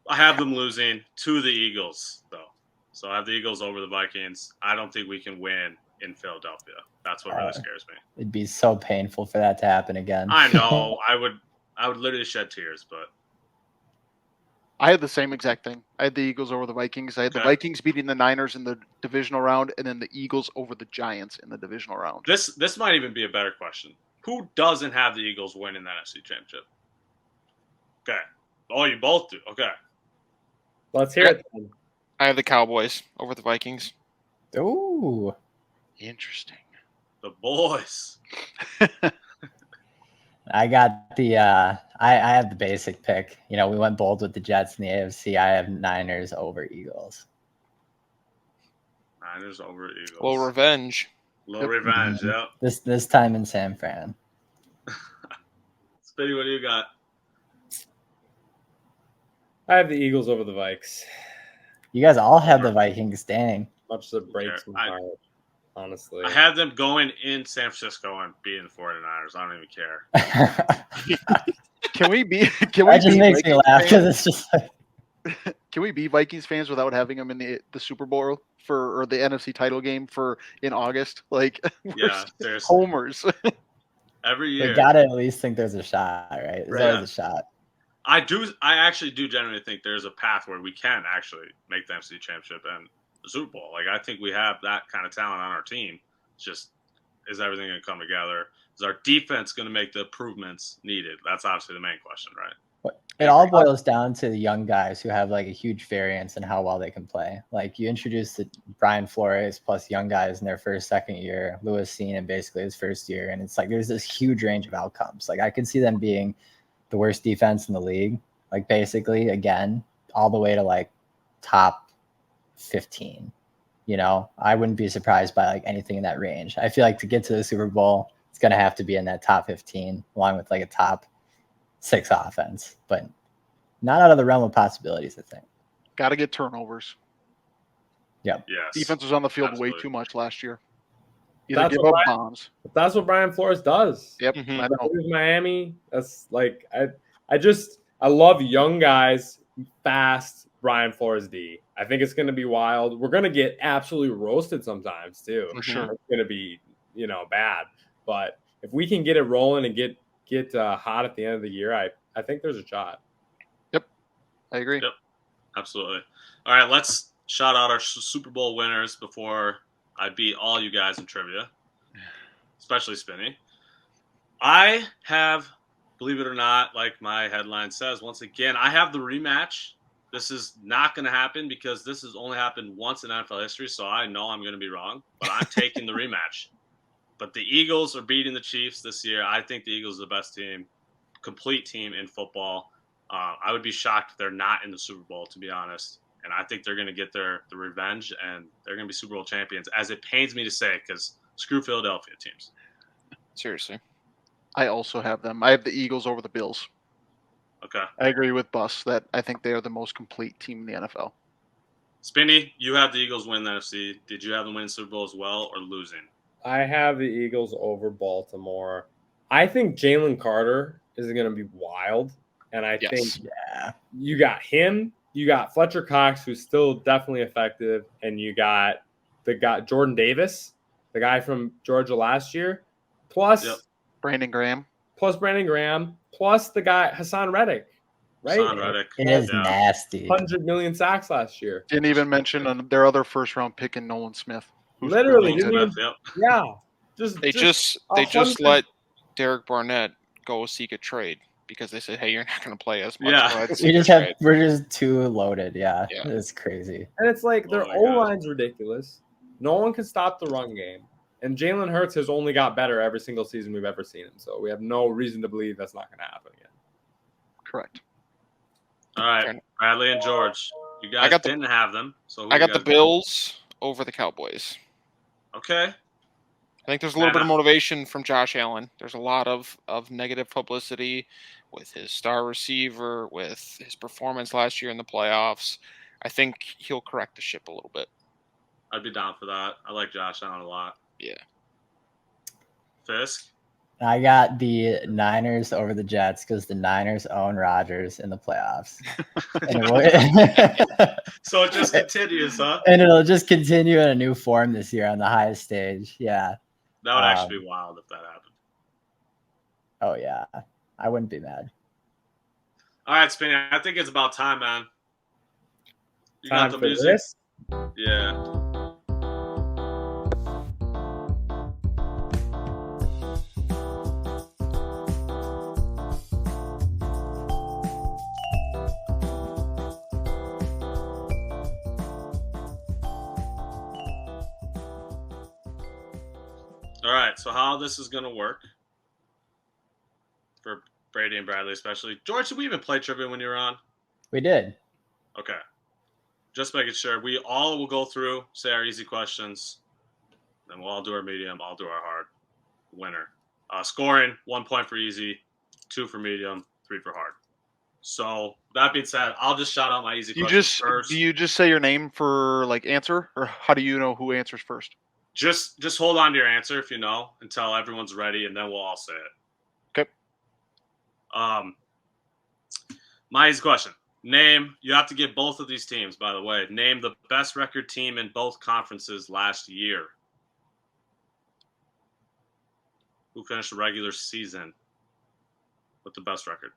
A: I have them losing to the Eagles, though. So I have the Eagles over the Vikings. I don't think we can win in Philadelphia. That's what really scares me.
E: It'd be so painful for that to happen again.
A: I know. I would literally shed tears, but
C: I had the same exact thing. I had the Eagles over the Vikings. I had the Vikings beating the Niners in the divisional round, and then the Eagles over the Giants in the divisional round.
A: This might even be a better question. Who doesn't have the Eagles winning the NFC Championship? Okay. Oh, you both do. Okay.
D: Let's hear it then.
B: I have the Cowboys over the Vikings.
E: Ooh.
C: Interesting.
A: The boys.
E: I got the I have the basic pick. We went bold with the Jets in the AFC. I have Niners over Eagles.
A: Niners over Eagles.
B: Little revenge.
A: Yeah.
E: This time in San Fran.
A: Spitty, what do you got?
D: I have the Eagles over the Vikes.
E: You guys all have the Vikings staying.
D: Much as it breaks my heart, honestly.
A: I had them going in San Francisco and beating the 49ers. I don't even care.
C: Can we be?
E: That just makes me laugh because it's just like.
C: Can we be Vikings fans without having them in the Super Bowl or the NFC title game in August? Like,
A: Yeah, seriously.
C: homers.
A: Every year.
E: We gotta at least think there's a shot, right? There's always a shot.
A: I actually do genuinely think there's a path where we can actually make the NFC Championship and the Super Bowl. Like, I think we have that kind of talent on our team. It's just, is everything going to come together? Is our defense going to make the improvements needed? That's obviously the main question, right?
E: It all boils down to the young guys who have like a huge variance in how well they can play. Like, you introduced Brian Flores plus young guys in their first, second year, Lewis Seen in basically his first year. And it's like, there's this huge range of outcomes. Like, I could see them being the worst defense in the league, like basically again, all the way to like top 15. You know, I wouldn't be surprised by like anything in that range. I feel like to get to the Super Bowl, it's going to have to be in that top 15 along with like a top 6 offense, but not out of the realm of possibilities, I think.
C: Got to get turnovers.
E: Yep.
A: Yes.
C: Defense was on the field way too much last year. Either give up bombs.
D: That's what Brian Flores does.
C: Yep.
B: Mhm.
C: I know.
D: Miami. That's like I love young guys, fast Brian Flores D. I think it's going to be wild. We're going to get absolutely roasted sometimes too.
C: For sure.
D: It's going to be, bad. But if we can get it rolling and get hot at the end of the year, I think there's a shot.
C: Yep. I agree.
A: Yep. Absolutely. All right, let's shout out our Super Bowl winners before I beat all you guys in trivia, especially Spinny. I have, believe it or not, like my headline says, once again, I have the rematch. This is not going to happen because this has only happened once in NFL history, so I know I'm going to be wrong, but I'm taking the rematch. But the Eagles are beating the Chiefs this year. I think the Eagles are the best team, complete team in football. I would be shocked if they're not in the Super Bowl, to be honest. And I think they're going to get the revenge, and they're going to be Super Bowl champions, as it pains me to say, because screw Philadelphia teams.
B: Seriously.
C: I also have them. I have the Eagles over the Bills.
A: Okay.
C: I agree with Bus that I think they are the most complete team in the NFL.
A: Spinny, you have the Eagles win the NFC. Did you have them win Super Bowl as well, or losing?
D: I have the Eagles over Baltimore. I think Jalen Carter is going to be wild. And I think you got him. You got Fletcher Cox, who's still definitely effective, and you got Jordan Davis, the guy from Georgia last year, plus
C: Brandon Graham,
D: plus the guy Hassan Reddick, right?
A: Hassan Reddick.
E: It is nasty.
D: 100 million sacks last year.
C: Didn't even mention their other first-round pick in Nolan Smith.
D: Literally,
B: They just let Derek Barnett go seek a trade. Because they said, hey, you're not going to play as much.
A: Yeah.
E: We're just too loaded. Yeah. It's crazy.
D: And it's like their O-line's ridiculous. No one can stop the run game. And Jalen Hurts has only got better every single season we've ever seen him. So we have no reason to believe that's not going to happen again.
C: Correct.
A: All right, Bradley and George. You guys didn't have them. So
B: I got the Bills over the Cowboys.
A: Okay.
B: I think there's a little bit of motivation from Josh Allen. There's a lot of negative publicity with his star receiver, with his performance last year in the playoffs. I think he'll correct the ship a little bit.
A: I'd be down for that. I like Josh Allen a lot.
B: Yeah.
A: Fisk?
E: I got the Niners over the Jets because the Niners own Rodgers in the playoffs.
A: So it just continues, huh?
E: And it'll just continue in a new form this year on the highest stage. Yeah.
A: That would actually be wild if that happened.
E: Oh, yeah. I wouldn't be mad.
A: All right, Spinny. I think it's about time, man. You
D: time
A: got the
D: for
A: music?
D: This?
A: Yeah. All right, so how this is going to work for Brady and Bradley especially. George, did we even play trivia when you were on?
E: We did.
A: Okay. Just making sure. We all will go through, say our easy questions, then we'll all do our medium, I'll do our hard. Winner. Scoring, 1 point for easy, 2 for medium, 3 for hard. So that being said, I'll just shout out my easy
C: You
A: question
C: just
A: first.
C: do you just say your name for like answer, or how do you know who answers first?
A: Just hold on to your answer if you know until everyone's ready, and then we'll all say it.
C: Okay.
A: My easy question. Name, you have to give both of these teams, by the way. Name the best record team in both conferences last year. Who finished the regular season with the best record?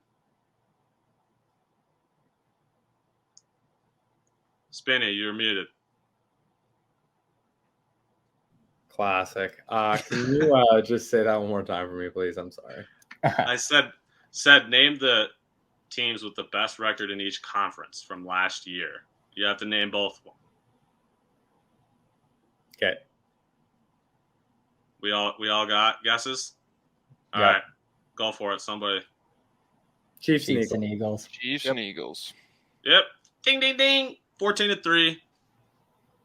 A: Spinny, you're muted.
D: Classic. Can you just say that one more time for me, please? I'm sorry.
A: I said name the teams with the best record in each conference from last year. You have to name both of them.
D: Okay.
A: We all got guesses? All
E: Yep.
A: right. Go for it, somebody.
D: Chiefs and
E: Chiefs and
D: Eagles.
E: Eagles.
B: Chiefs
C: Yep.
B: and Eagles.
A: Yep. Ding, ding, ding. 14-3.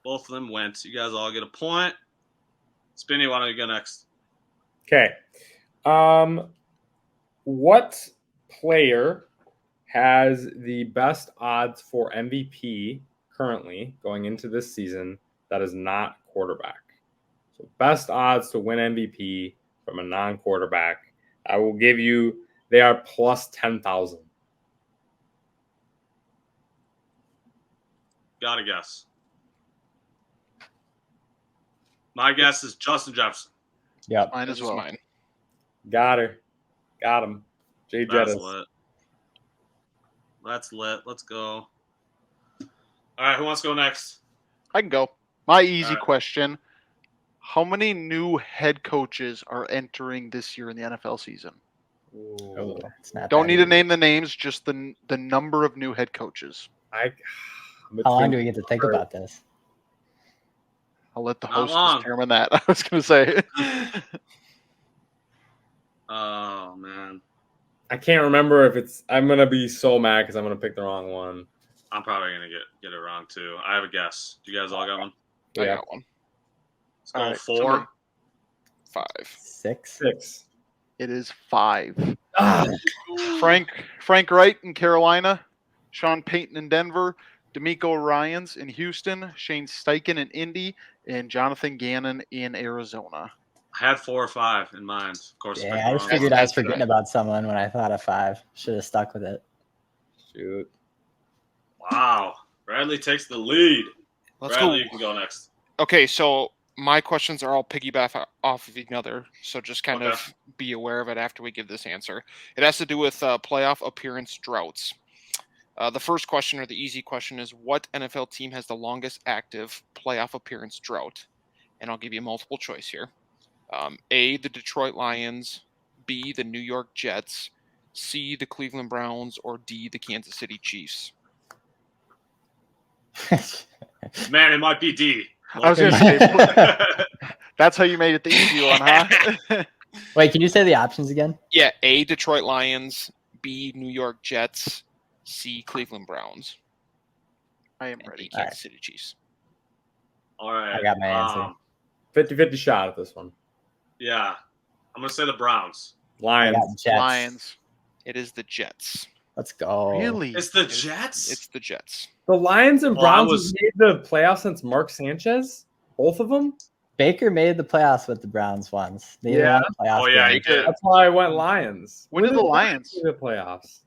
A: Both of them went. You guys all get a point. Spinny, why don't you go next?
D: Okay. What player has the best odds for MVP currently going into this season that is not quarterback? So best odds to win MVP from a non-quarterback. I will give you, they are plus 10,000.
A: Got to guess. My guess is Justin Jefferson.
E: Yep.
C: Mine
B: This
C: as
B: is
C: well.
B: mine.
D: Got her. Got him. Jay
A: That's
D: Jettis.
A: lit. That's lit. Let's go. All right, who wants to go next?
C: I can go. My easy
A: Alright.
C: question: how many new head coaches are entering this year in the NFL season?
E: Oh, it's not
C: Don't
E: that
C: need to
E: easy.
C: name the names, just the number of new head coaches.
E: How long do we get to think about this?
C: I'll let the
A: Not
C: host
A: long.
C: determine that. I was going to say.
A: Oh, man.
D: I can't remember if it's. I'm gonna be so mad because I'm gonna pick the wrong one.
A: I'm probably going to get it wrong, too. I have a guess. Do you guys all got one?
B: I
D: Yeah.
B: got one.
A: Let's go
C: All right,
A: 4.
C: somebody-
B: 5.
E: 6.
D: 6.
C: It is 5.
D: Ah,
C: Frank Wright in Carolina, Sean Payton in Denver, D'Amico Ryans in Houston, Shane Steichen in Indy, and Jonathan Gannon in Arizona.
A: I had 4 or 5 in mind. Of course,
E: Yeah, I just figured I was forgetting about someone when I thought of 5. Should have stuck with it.
D: shoot.
A: Wow. Bradley takes the lead.
B: Let's
A: Bradley,
B: go.
A: you can go next.
B: Okay, so my questions are all piggyback off of each other, so just kind
A: Okay.
B: of be aware of it after we give this answer. It has to do with playoff appearance droughts. The first question, or the easy question, is what NFL team has the longest active playoff appearance drought? And I'll give you multiple choice here. A, the Detroit Lions, B, the New York Jets, C, the Cleveland Browns, or D, the Kansas City Chiefs.
A: Man, it might be D.
C: I was going to say, that's how you made it the easy one, huh?
E: Wait, can you say the options again?
B: Yeah, A, Detroit Lions, B, New York Jets, C, Cleveland Browns,
C: I am
B: and
C: ready.
B: D, Kansas City Chiefs.
A: All right.
E: I got my answer.
D: 50-50 shot at this one.
A: Yeah. I'm going to say the Browns.
E: I
D: Lions.
E: got Jets.
C: Lions.
B: It is the Jets.
E: Let's go.
C: Really?
A: It's the Jets?
B: It's the Jets.
D: The Lions and
A: Well, I
D: Browns
A: was-
D: have made the playoffs since Mark Sanchez? Both of them?
E: Baker made the playoffs with the Browns once. They
D: Yeah.
E: won a playoff
A: Oh, yeah,
E: game.
A: he did.
D: That's why I went Lions.
C: When did the Lions?
D: make the playoffs?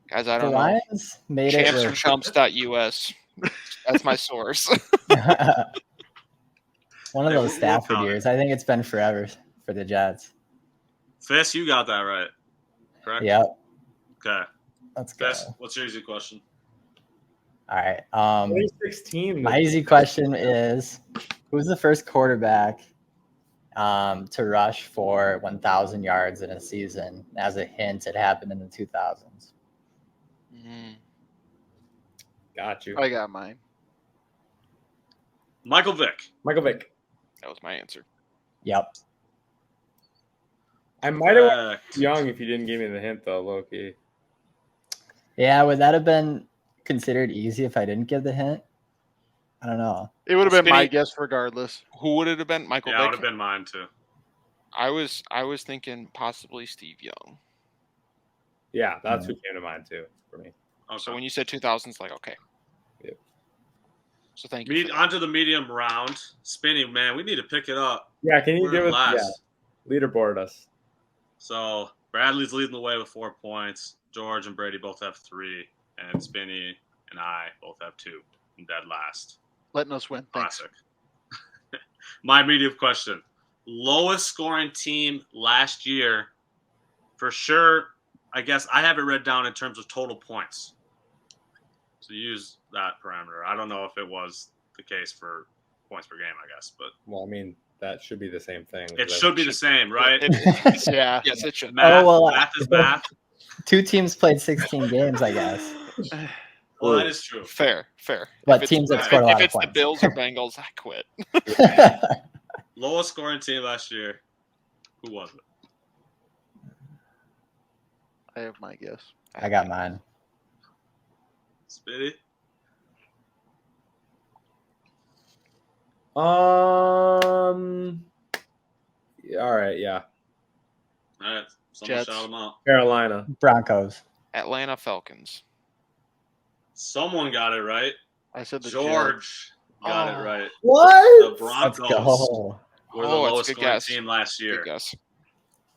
B: Guys, I
E: The
B: don't know.
E: Lions made it with
B: Champsfromchumps.us. That's my source.
E: one of
A: Hey,
E: those
A: we'll
E: Stafford
A: count it.
E: years. I think it's been forever for the Jets.
A: Fisk, you got that right. Correct?
E: Yep.
A: Okay.
E: Let's go.
A: Fisk, what's your easy question?
E: All right.
D: 2016.
E: My easy question is, who's the first quarterback to rush for 1,000 yards in a season? As a hint, it happened in the 2000s.
D: Got you.
C: I got mine.
A: Michael Vick.
D: Michael Vick.
B: That was my answer.
E: Yep.
D: I might have went
A: Correct.
D: young if you didn't give me the hint, though, Loki.
E: Yeah, would that have been considered easy if I didn't give the hint? I don't know.
C: It would have been my
B: Spinny-
C: guess regardless.
B: Who would it have been? Michael
A: Yeah, it would
B: Vick?
A: have been mine, too.
B: I was thinking possibly Steve Young.
D: Yeah, that's who came to mind too for me.
A: Okay.
B: So when you said 2000s, like, okay.
D: Yep.
B: So thank you.
A: Onto the medium round. Spinny, man, we need to pick it up.
D: Yeah, can you
A: We're
D: give it?
A: last.
D: Yeah, leaderboard us.
A: So Bradley's leading the way with 4 points. George and Brady both have 3, and Spinny and I both have 2. I'm dead last.
C: Letting us win. Thanks.
A: Classic. My medium question: lowest scoring team last year, for sure. I guess I have it read down in terms of total points. So use that parameter. I don't know if it was the case for points per game. I guess, but
D: Well, I mean, that should be the same thing.
A: it should be the same, right?
C: Yeah.
B: Yes, it should.
A: Math,
E: well,
A: math is math.
E: 2 teams played 16 games, I guess.
A: Well, that is true.
B: Fair.
E: But
B: If it's-
E: teams that
A: if
E: scored a lot
B: If
E: of
B: it's the
E: points.
B: Bills or Bengals, I quit.
A: Lowest scoring team last year. Who was it?
C: I have my guess.
E: I got mine.
A: Spitty?
D: All right, yeah.
A: All right. Someone
C: Jets.
A: shout them out.
D: Carolina.
E: Broncos.
B: Atlanta Falcons.
A: Someone got it right.
C: I said the Jets.
A: George got
B: Oh.
A: it right.
E: What?
A: The
E: Let's
A: Broncos
E: go.
A: were the
B: Oh, that's a
A: lowest
B: good
A: scoring
B: guess.
A: team last
B: Good
A: year.
B: guess.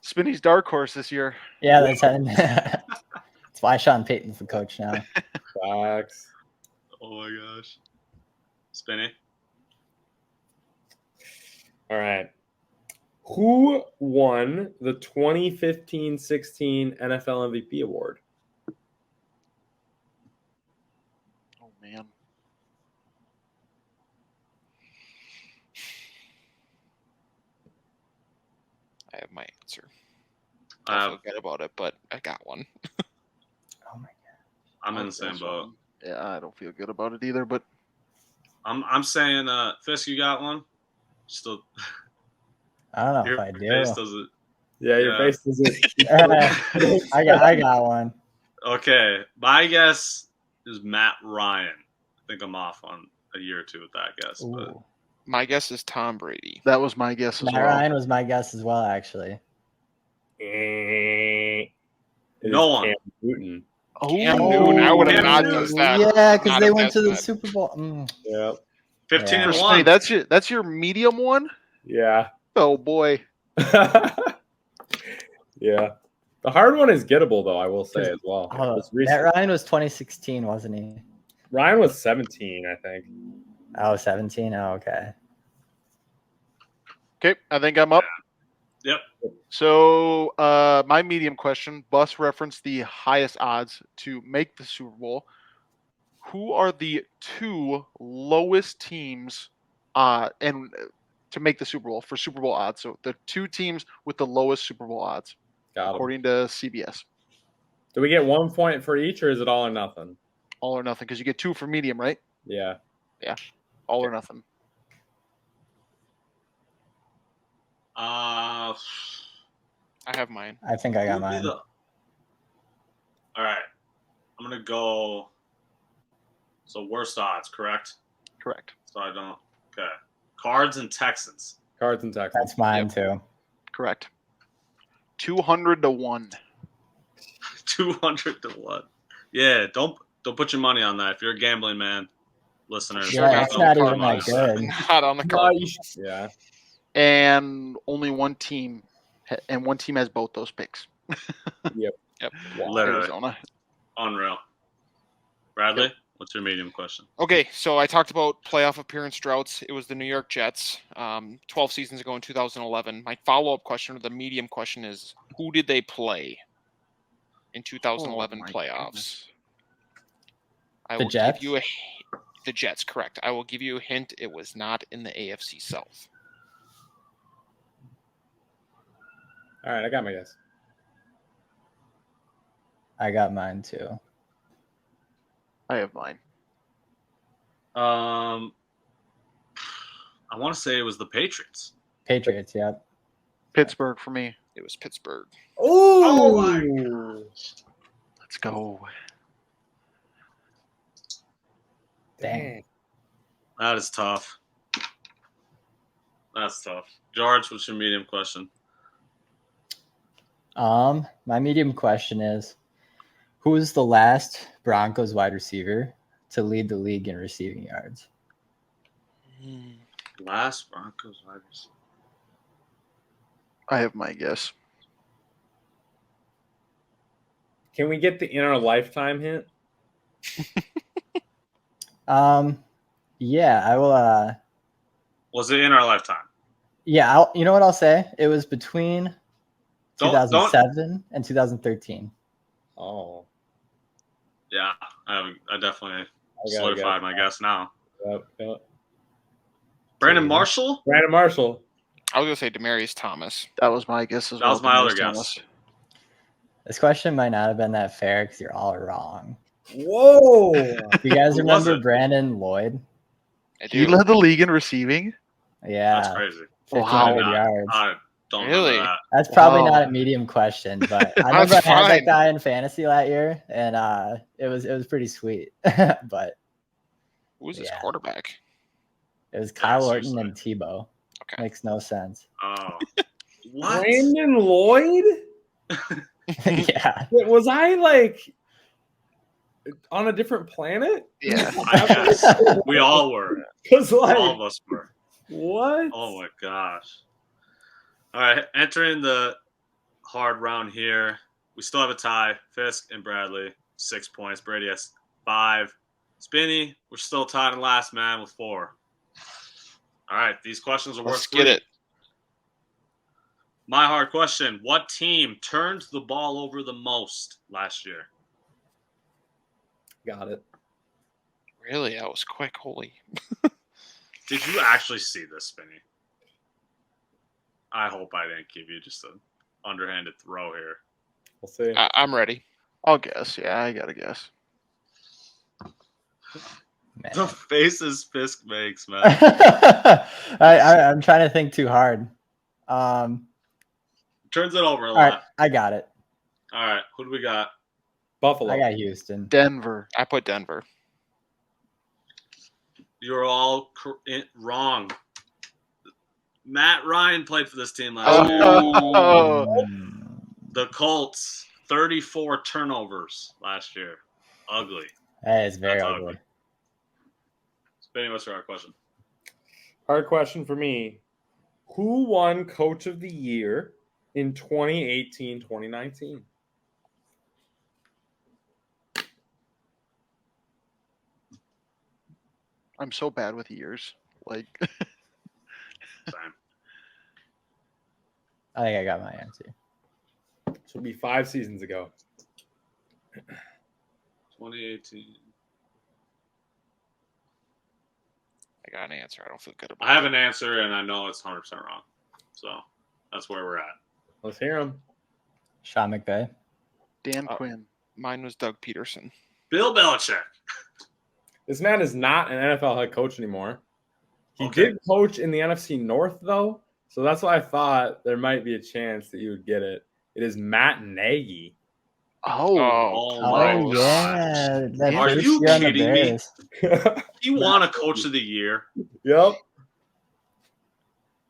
C: Spinny's dark horse this year.
E: Yeah, that's that's why Sean Payton's the coach now.
D: Facts.
A: Oh my gosh. Spinny?
D: All right. Who won the 2015-16 NFL MVP award?
C: Oh man.
B: I have my answer.
A: I
B: I
A: have,
B: feel good about it, but I got one.
E: Oh my
A: I'm in the same boat.
C: Yeah, I don't feel good about it either, but
A: I'm saying, Fisk, you got one? Still,
E: I don't know
A: your
E: if I do.
A: face doesn't.
D: Yeah, your
A: Yeah.
D: face is it.
E: I got one.
A: Okay, my guess is Matt Ryan. I think I'm off on a year or two with that guess, but
E: Ooh.
B: My guess is Tom Brady.
C: that was my guess as
E: Matt
C: well.
E: Ryan was my guess as well, actually.
D: It
A: No
D: is
A: one.
D: Cam Newton.
B: Cam Newton. I would have
A: Cam
B: not
A: Newton.
B: guessed that.
E: Yeah, because
B: Not
E: they
B: have
E: went to the
B: guessed that.
E: Super Bowl.
A: 15
E: Yeah.
A: and
C: For
A: one.
C: Spinny, that's your medium one?
D: Yeah.
C: Oh boy.
D: Yeah. The hard one is gettable, though, I will say as well.
E: Oh,
D: It's
E: Matt
D: recent.
E: Ryan was 2016, wasn't he?
D: Ryan was 17, I think.
E: Oh, 17? Oh, okay.
C: Okay, I think I'm up.
A: Yep.
C: So my medium question, Bus referenced the highest odds to make the Super Bowl. Who are the 2 lowest teams and to make the Super Bowl for Super Bowl odds? So the 2 teams with the lowest Super Bowl odds,
D: Got him.
C: according to CBS.
D: Do we get 1 point for each, or is it all or nothing?
C: All or nothing, because you get 2 for medium, right?
D: Yeah.
C: All or nothing.
A: Uh,
B: I have mine.
E: I think I got
A: who would be
E: mine.
A: the- All right. I'm going to go. So worst odds, correct?
C: Correct.
A: So I don't. Okay. Cards and Texans.
D: Cards and Texans.
E: That's mine, too.
C: Correct. 200 to 1.
A: 200 to 1. Yeah, don't put your money on that. If you're a gambling man, listeners.
B: Sure,
E: Yeah,
B: guys,
E: that's
B: on
E: not
B: the
E: even
B: card
E: that
B: line.
E: good.
B: Not on the
D: No,
B: card.
D: yeah.
C: And only one team has both those picks.
D: Yep.
B: Wow.
A: Literally.
C: Arizona.
A: Unreal. Bradley, what's your medium question?
B: Okay, so I talked about playoff appearance droughts. It was the New York Jets 12 seasons ago in 2011. My follow-up question, or the medium question, is who did they play in 2011
C: Oh, my
B: playoffs?
C: goodness.
B: I
E: The
B: will
E: Jets?
B: give you the Jets, correct. I will give you a hint. It was not in the AFC South.
D: All right, I got my guess.
E: I got mine, too.
C: I have mine.
A: I want to say it was the Patriots.
E: Patriots, yep.
C: Pittsburgh for me.
B: It was Pittsburgh.
A: Oh
C: Let's go.
E: Dang.
A: That is tough. That's tough. George, what's your medium question?
E: My medium question is, Who was the last Broncos wide receiver to lead the league in receiving yards?
A: Last Broncos wide receiver.
C: I have my guess.
D: Can we get the in our lifetime hint?
E: Yeah, I will.
A: Was it in our lifetime?
E: Yeah, you know what I'll say? It was between
A: Don't-
E: 2007 and 2013.
D: Oh,
A: Yeah, I definitely
D: I gotta
A: solidified
D: guess.
A: my guess now.
D: Yep.
A: Brandon
D: Yeah.
A: Marshall?
D: Brandon Marshall.
B: I was gonna say Demarius Thomas.
C: That was my guess as
A: That
C: well.
A: was my other
C: Demarius
A: guess.
C: Thomas.
E: This question might not have been that fair because you're all wrong.
D: Whoa.
E: Do you guys
A: Who was
E: remember
A: it?
E: Brandon Lloyd?
B: I
C: He
B: do.
C: led the league in receiving.
E: Yeah,
A: That's crazy.
C: Wow.
E: 1,500 yards.
A: I don't
B: Really?
A: remember that.
E: That's probably
C: Wow.
E: not a medium question, but I remember I
B: That's
E: had that
B: fine.
E: guy in fantasy that year, and it was pretty sweet. But
B: Who was his
E: Yeah.
B: quarterback?
E: it was Kyle Orton
A: seriously.
E: and Tebow.
B: Okay.
E: Makes no sense.
A: Oh. What?
D: Brandon Lloyd?
E: Yeah.
D: Wait, was I like on a different planet?
B: Yeah.
A: I guess. We all were.
D: Because like,
A: All of us were.
D: what?
A: Oh my gosh. All right, entering the hard round here. We still have a tie. Fisk and Bradley, 6 points. Brady has 5. Spinny, we're still tied in last, man, with 4. All right, these questions are worth
B: Let's
A: 3.
B: get it.
A: My hard question. What team turned the ball over the most last year?
D: Got it.
B: Really? That was quick. Holy.
A: Did you actually see this, Spinny? I hope I didn't give you just an underhanded throw here.
D: We'll see.
B: I'm ready.
C: I'll guess. Yeah, I gotta guess.
E: Man.
A: The faces Fisk makes, man.
E: I'm trying to think too hard.
A: Turns it over a
E: All
A: lot.
E: right, I got it.
A: All right, who do we got?
D: Buffalo.
E: I got Houston.
C: Denver.
B: I put Denver.
A: You're all wrong. Matt Ryan played for this team last year.
C: Oh.
A: The Colts, 34 turnovers last year. Ugly.
E: That is very
A: That's
E: ugly.
A: ugly. Spinny, what's your hard question?
D: Hard question for me. Who won Coach of the Year in 2018-2019?
C: I'm so bad with years. Like,
A: Same.
E: I think I got my answer.
D: This would be 5 seasons ago.
A: 2018.
B: I got an answer. I don't feel good about
A: I have
B: it.
A: an answer, and I know it's 100% wrong. So that's where we're at.
D: Let's hear him.
E: Sean McVay.
C: Dan
B: Oh.
C: Quinn.
B: Mine was Doug Peterson.
A: Bill Belichick.
D: This man is not an NFL head coach anymore. He
A: Okay.
D: did coach in the NFC North, though. So that's why I thought there might be a chance that you would get it. It is Matt Nagy.
C: Oh.
A: Oh,
E: Oh
A: my
B: Oh,
E: yeah, that
A: Are
E: first
A: you
E: year on the
A: kidding me?
E: Bears.
A: He won a Coach of the Year.
D: Yep.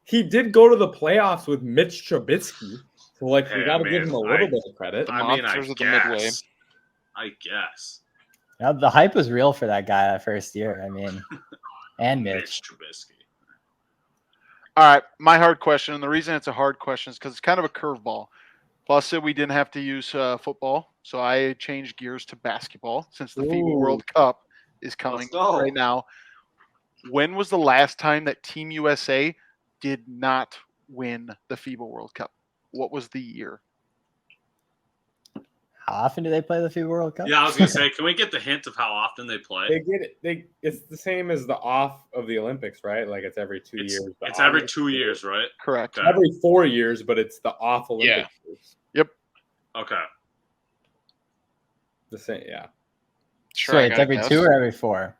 D: He did go to the playoffs with Mitch Trubisky. So, like, we
A: Hey,
D: got to
A: I
D: give
A: mean,
D: him a little bit of credit.
B: The
A: I mean, I
B: Monsters of the Midway.
A: guess. I guess.
E: Yeah, the hype was real for that guy that first year. I mean, and Mitch.
A: Mitch Trubisky.
C: All right, my hard question, and the reason it's a hard question is because it's kind of a curveball. Plus, we didn't have to use football, so I changed gears to basketball since the FIBA
D: Ooh.
C: World Cup is coming
A: Let's go.
C: right now. When was the last time that Team USA did not win the FIBA World Cup? What was the year?
E: How often do they play the FIBA World Cup?
A: Yeah, I was gonna say, can we get the hint of how often they play?
D: They get it. It's the same as the off of the Olympics, right? Like it's every 2 years. The
A: It's
D: on
A: every
D: is
A: 2 years, right?
C: Correct.
A: Okay.
D: Every 4 years, but it's the off Olympics. years.
A: Okay.
D: The same, yeah.
B: Sure,
E: So
B: I
E: it's
B: got a
E: every
B: guess.
E: 2 or every 4?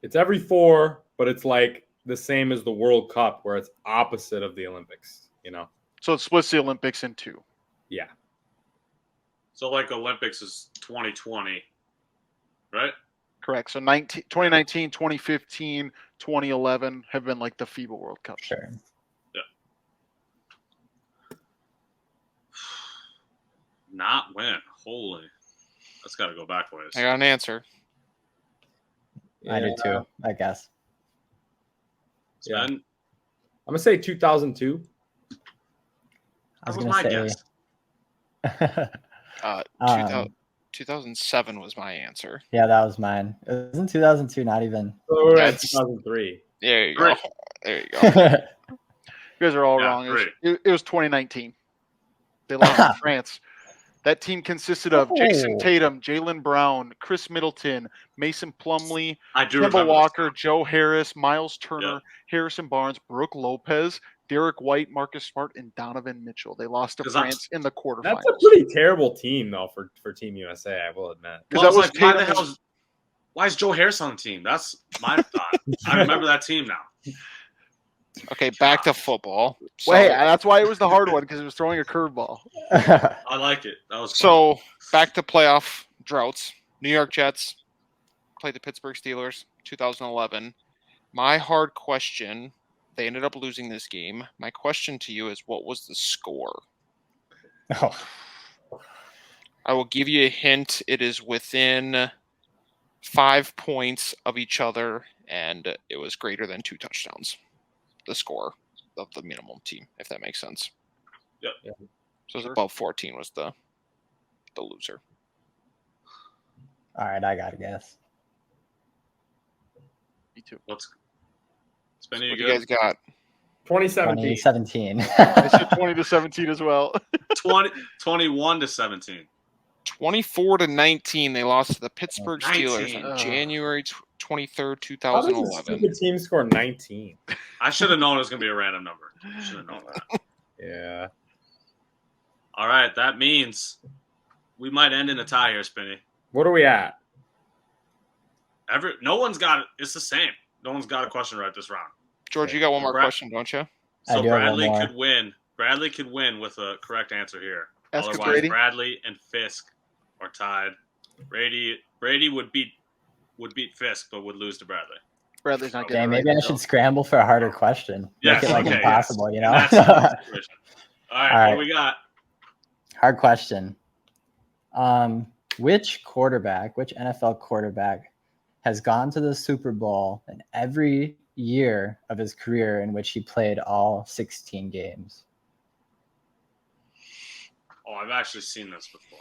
D: It's every 4, but it's like the same as the World Cup, where it's opposite of the Olympics. You know?
C: So it splits the Olympics in two.
D: Yeah.
A: So like Olympics is 2020, right?
C: Correct. So 2019, 2015, 2011 have been like the FIBA World Cup.
E: Sure.
A: Not win. Holy. That's got to go back ways.
B: I got an answer.
E: I do too, I guess.
D: Yeah.
A: Sven,
D: I'm gonna say 2002.
E: I was
A: that was
E: gonna
A: my
E: say.
B: Guess. 2007 was my answer.
E: Yeah, that was mine. Isn't 2002 not even?
D: So we're at
B: That's-
D: 2003.
B: There you go.
A: Great.
B: There you go.
C: You guys are all
A: Yeah,
C: wrong.
A: great.
C: It was 2019. They lost to France. That team consisted of Jason
E: Oh.
C: Tatum, Jalen Brown, Chris Middleton, Mason Plumlee,
A: I do
C: Kemba
A: remember this
C: Walker,
A: now.
C: Joe Harris, Miles Turner,
A: Yeah.
C: Harrison Barnes, Brooke Lopez, Derek White, Marcus Smart, and Donovan Mitchell. They lost to
A: 'Cause I-
C: France in the quarterfinals.
D: That's a pretty terrible team, though, for Team USA. I will admit.
C: Because
A: Well, I
C: that
A: was
C: was
A: like,
C: Tatum.
A: why is Joe Harris on the team? That's my thought. I remember that team now.
B: Okay, back to football. So,
C: Well, hey, that's why it was the hard one, because it was throwing a curveball.
A: I like it. That was fun.
B: so back to playoff droughts. New York Jets played the Pittsburgh Steelers 2011. My hard question, they ended up losing this game. My question to you is, what was the score?
E: Oh,
B: I will give you a hint. It is within 5 points of each other, and it was greater than 2 touchdowns. The score of the minimum team, if that makes sense.
A: Yep.
D: Yeah.
B: So it was
C: Sure.
B: above 14 was the loser.
E: all right, I gotta guess.
C: Me too.
A: What's Spinny?
B: What
A: You
B: do you
A: good?
B: guys got?
D: 2017.
E: 2017.
C: I said 20-17 as well.
A: 21-17.
B: 24-19. They lost to the Pittsburgh
A: 19.
B: Steelers on January 23rd,
D: How does a
B: 2011.
D: stupid team score 19?
A: I should have known it was gonna be a random number. Should have known that.
D: Yeah.
A: All right, that means we might end in a tie here, Spinny.
D: What are we at?
A: No one's got it. It's the same. No one's got a question right this round.
B: George, you got one more
A: Brad-
B: question, don't you?
E: I
A: So
E: do have one
A: Bradley
E: more.
A: could win. Bradley could win with a correct answer here.
C: Ask
A: Otherwise,
C: Brady.
A: Bradley and Fisk are tied. Brady would beat Fisk, but would lose to Bradley.
C: Bradley's not
A: Okay,
C: getting
E: Okay,
C: it
E: maybe
C: right,
E: I
C: though.
E: should scramble for a harder question.
A: Yes,
E: Make it like
A: okay,
E: impossible, you know?
A: And that's the situation. All right,
E: All
A: what
E: right.
A: do we got?
E: Hard question. Which NFL quarterback has gone to the Super Bowl in every year of his career in which he played all 16 games?
A: Oh, I've actually seen this before.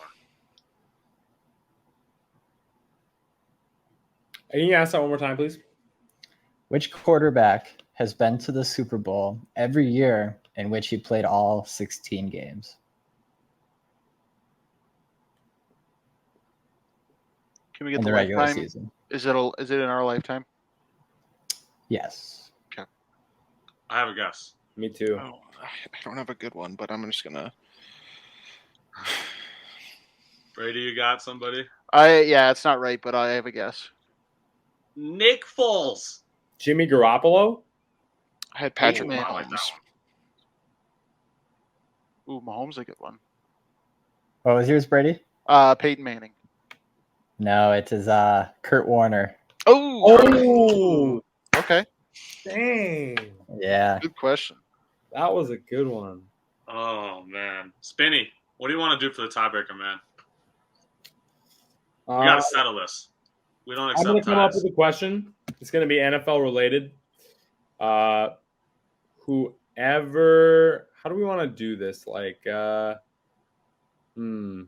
D: Can you ask that one more time, please?
E: Which quarterback has been to the Super Bowl every year in which he played all 16 games?
C: Can we get
E: In
C: the
E: the regular
C: lifetime?
E: season.
C: Is it in our lifetime?
E: Yes.
A: I have a guess.
D: Me too.
B: Oh, I don't have a good one, but I'm just gonna.
A: Brady, you got somebody?
C: Yeah, it's not right, but I have a guess.
A: Nick Foles.
D: Jimmy Garoppolo?
B: I had Patrick
A: Ooh, I like that
B: Mahomes.
C: Ooh, Mahomes, a good one.
E: What was yours, Brady?
C: Peyton Manning.
E: No, it is Kurt Warner.
D: Oh,
C: Okay,
D: dang.
E: Yeah.
C: good question.
D: That was a good one.
A: Oh man, Spinny, what do you want to do for the tiebreaker, man? We
D: Uh,
A: gotta settle this. We don't
D: I'm going to
A: accept
D: come up
A: ties.
D: with a question. It's going to be NFL related. Whoever, how do we want to do this? Like,
A: So you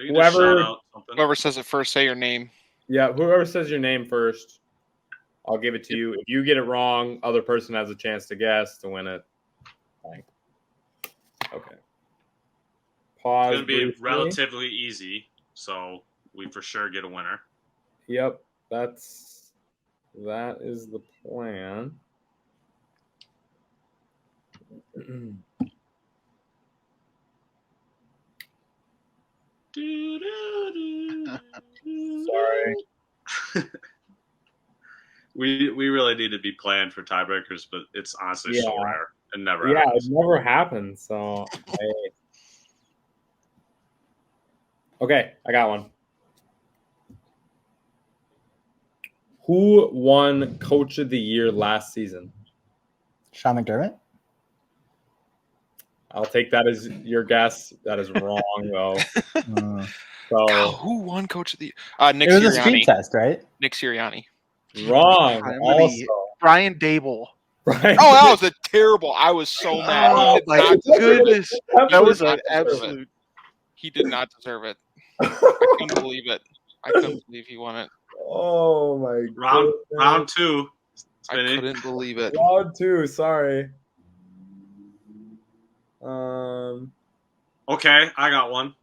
A: just
D: whoever-
A: shout out something.
B: Whoever says it first, say your name.
D: yeah, whoever says your name first, I'll give it to you. If you get it wrong, other person has a chance to guess to win it. Like, okay. Pause.
A: It's gonna be
D: briefly.
A: relatively easy, so we for sure get a winner.
D: Yep, that is the plan. Sorry.
A: We really need to be planned for tiebreakers, but it's honestly so
D: Yeah.
A: rare. It never
D: Yeah, it
A: happens.
D: never happened. So, okay, I got one. Who won Coach of the Year last season?
E: Sean McDermott?
D: I'll take that as your guess. That is wrong, though.
E: Mm.
B: God,
D: So
B: who won Coach of the Nick
E: It was a speed
B: Sirianni?
E: test, right?
B: Nick Sirianni.
D: wrong.
C: I'm gonna
D: Also,
C: be Brian Dable.
D: right?
B: Oh, that was a terrible. I was so mad.
D: Oh,
B: He did
C: my
B: not
C: goodness. That was
B: not
C: an
B: deserve it.
C: absolute.
B: He did not deserve it. I couldn't believe it. I couldn't believe he won it.
D: Oh my
A: Round two.
B: I
A: Spinny.
B: couldn't believe it.
D: Round 2. Sorry.
A: Okay, I got one.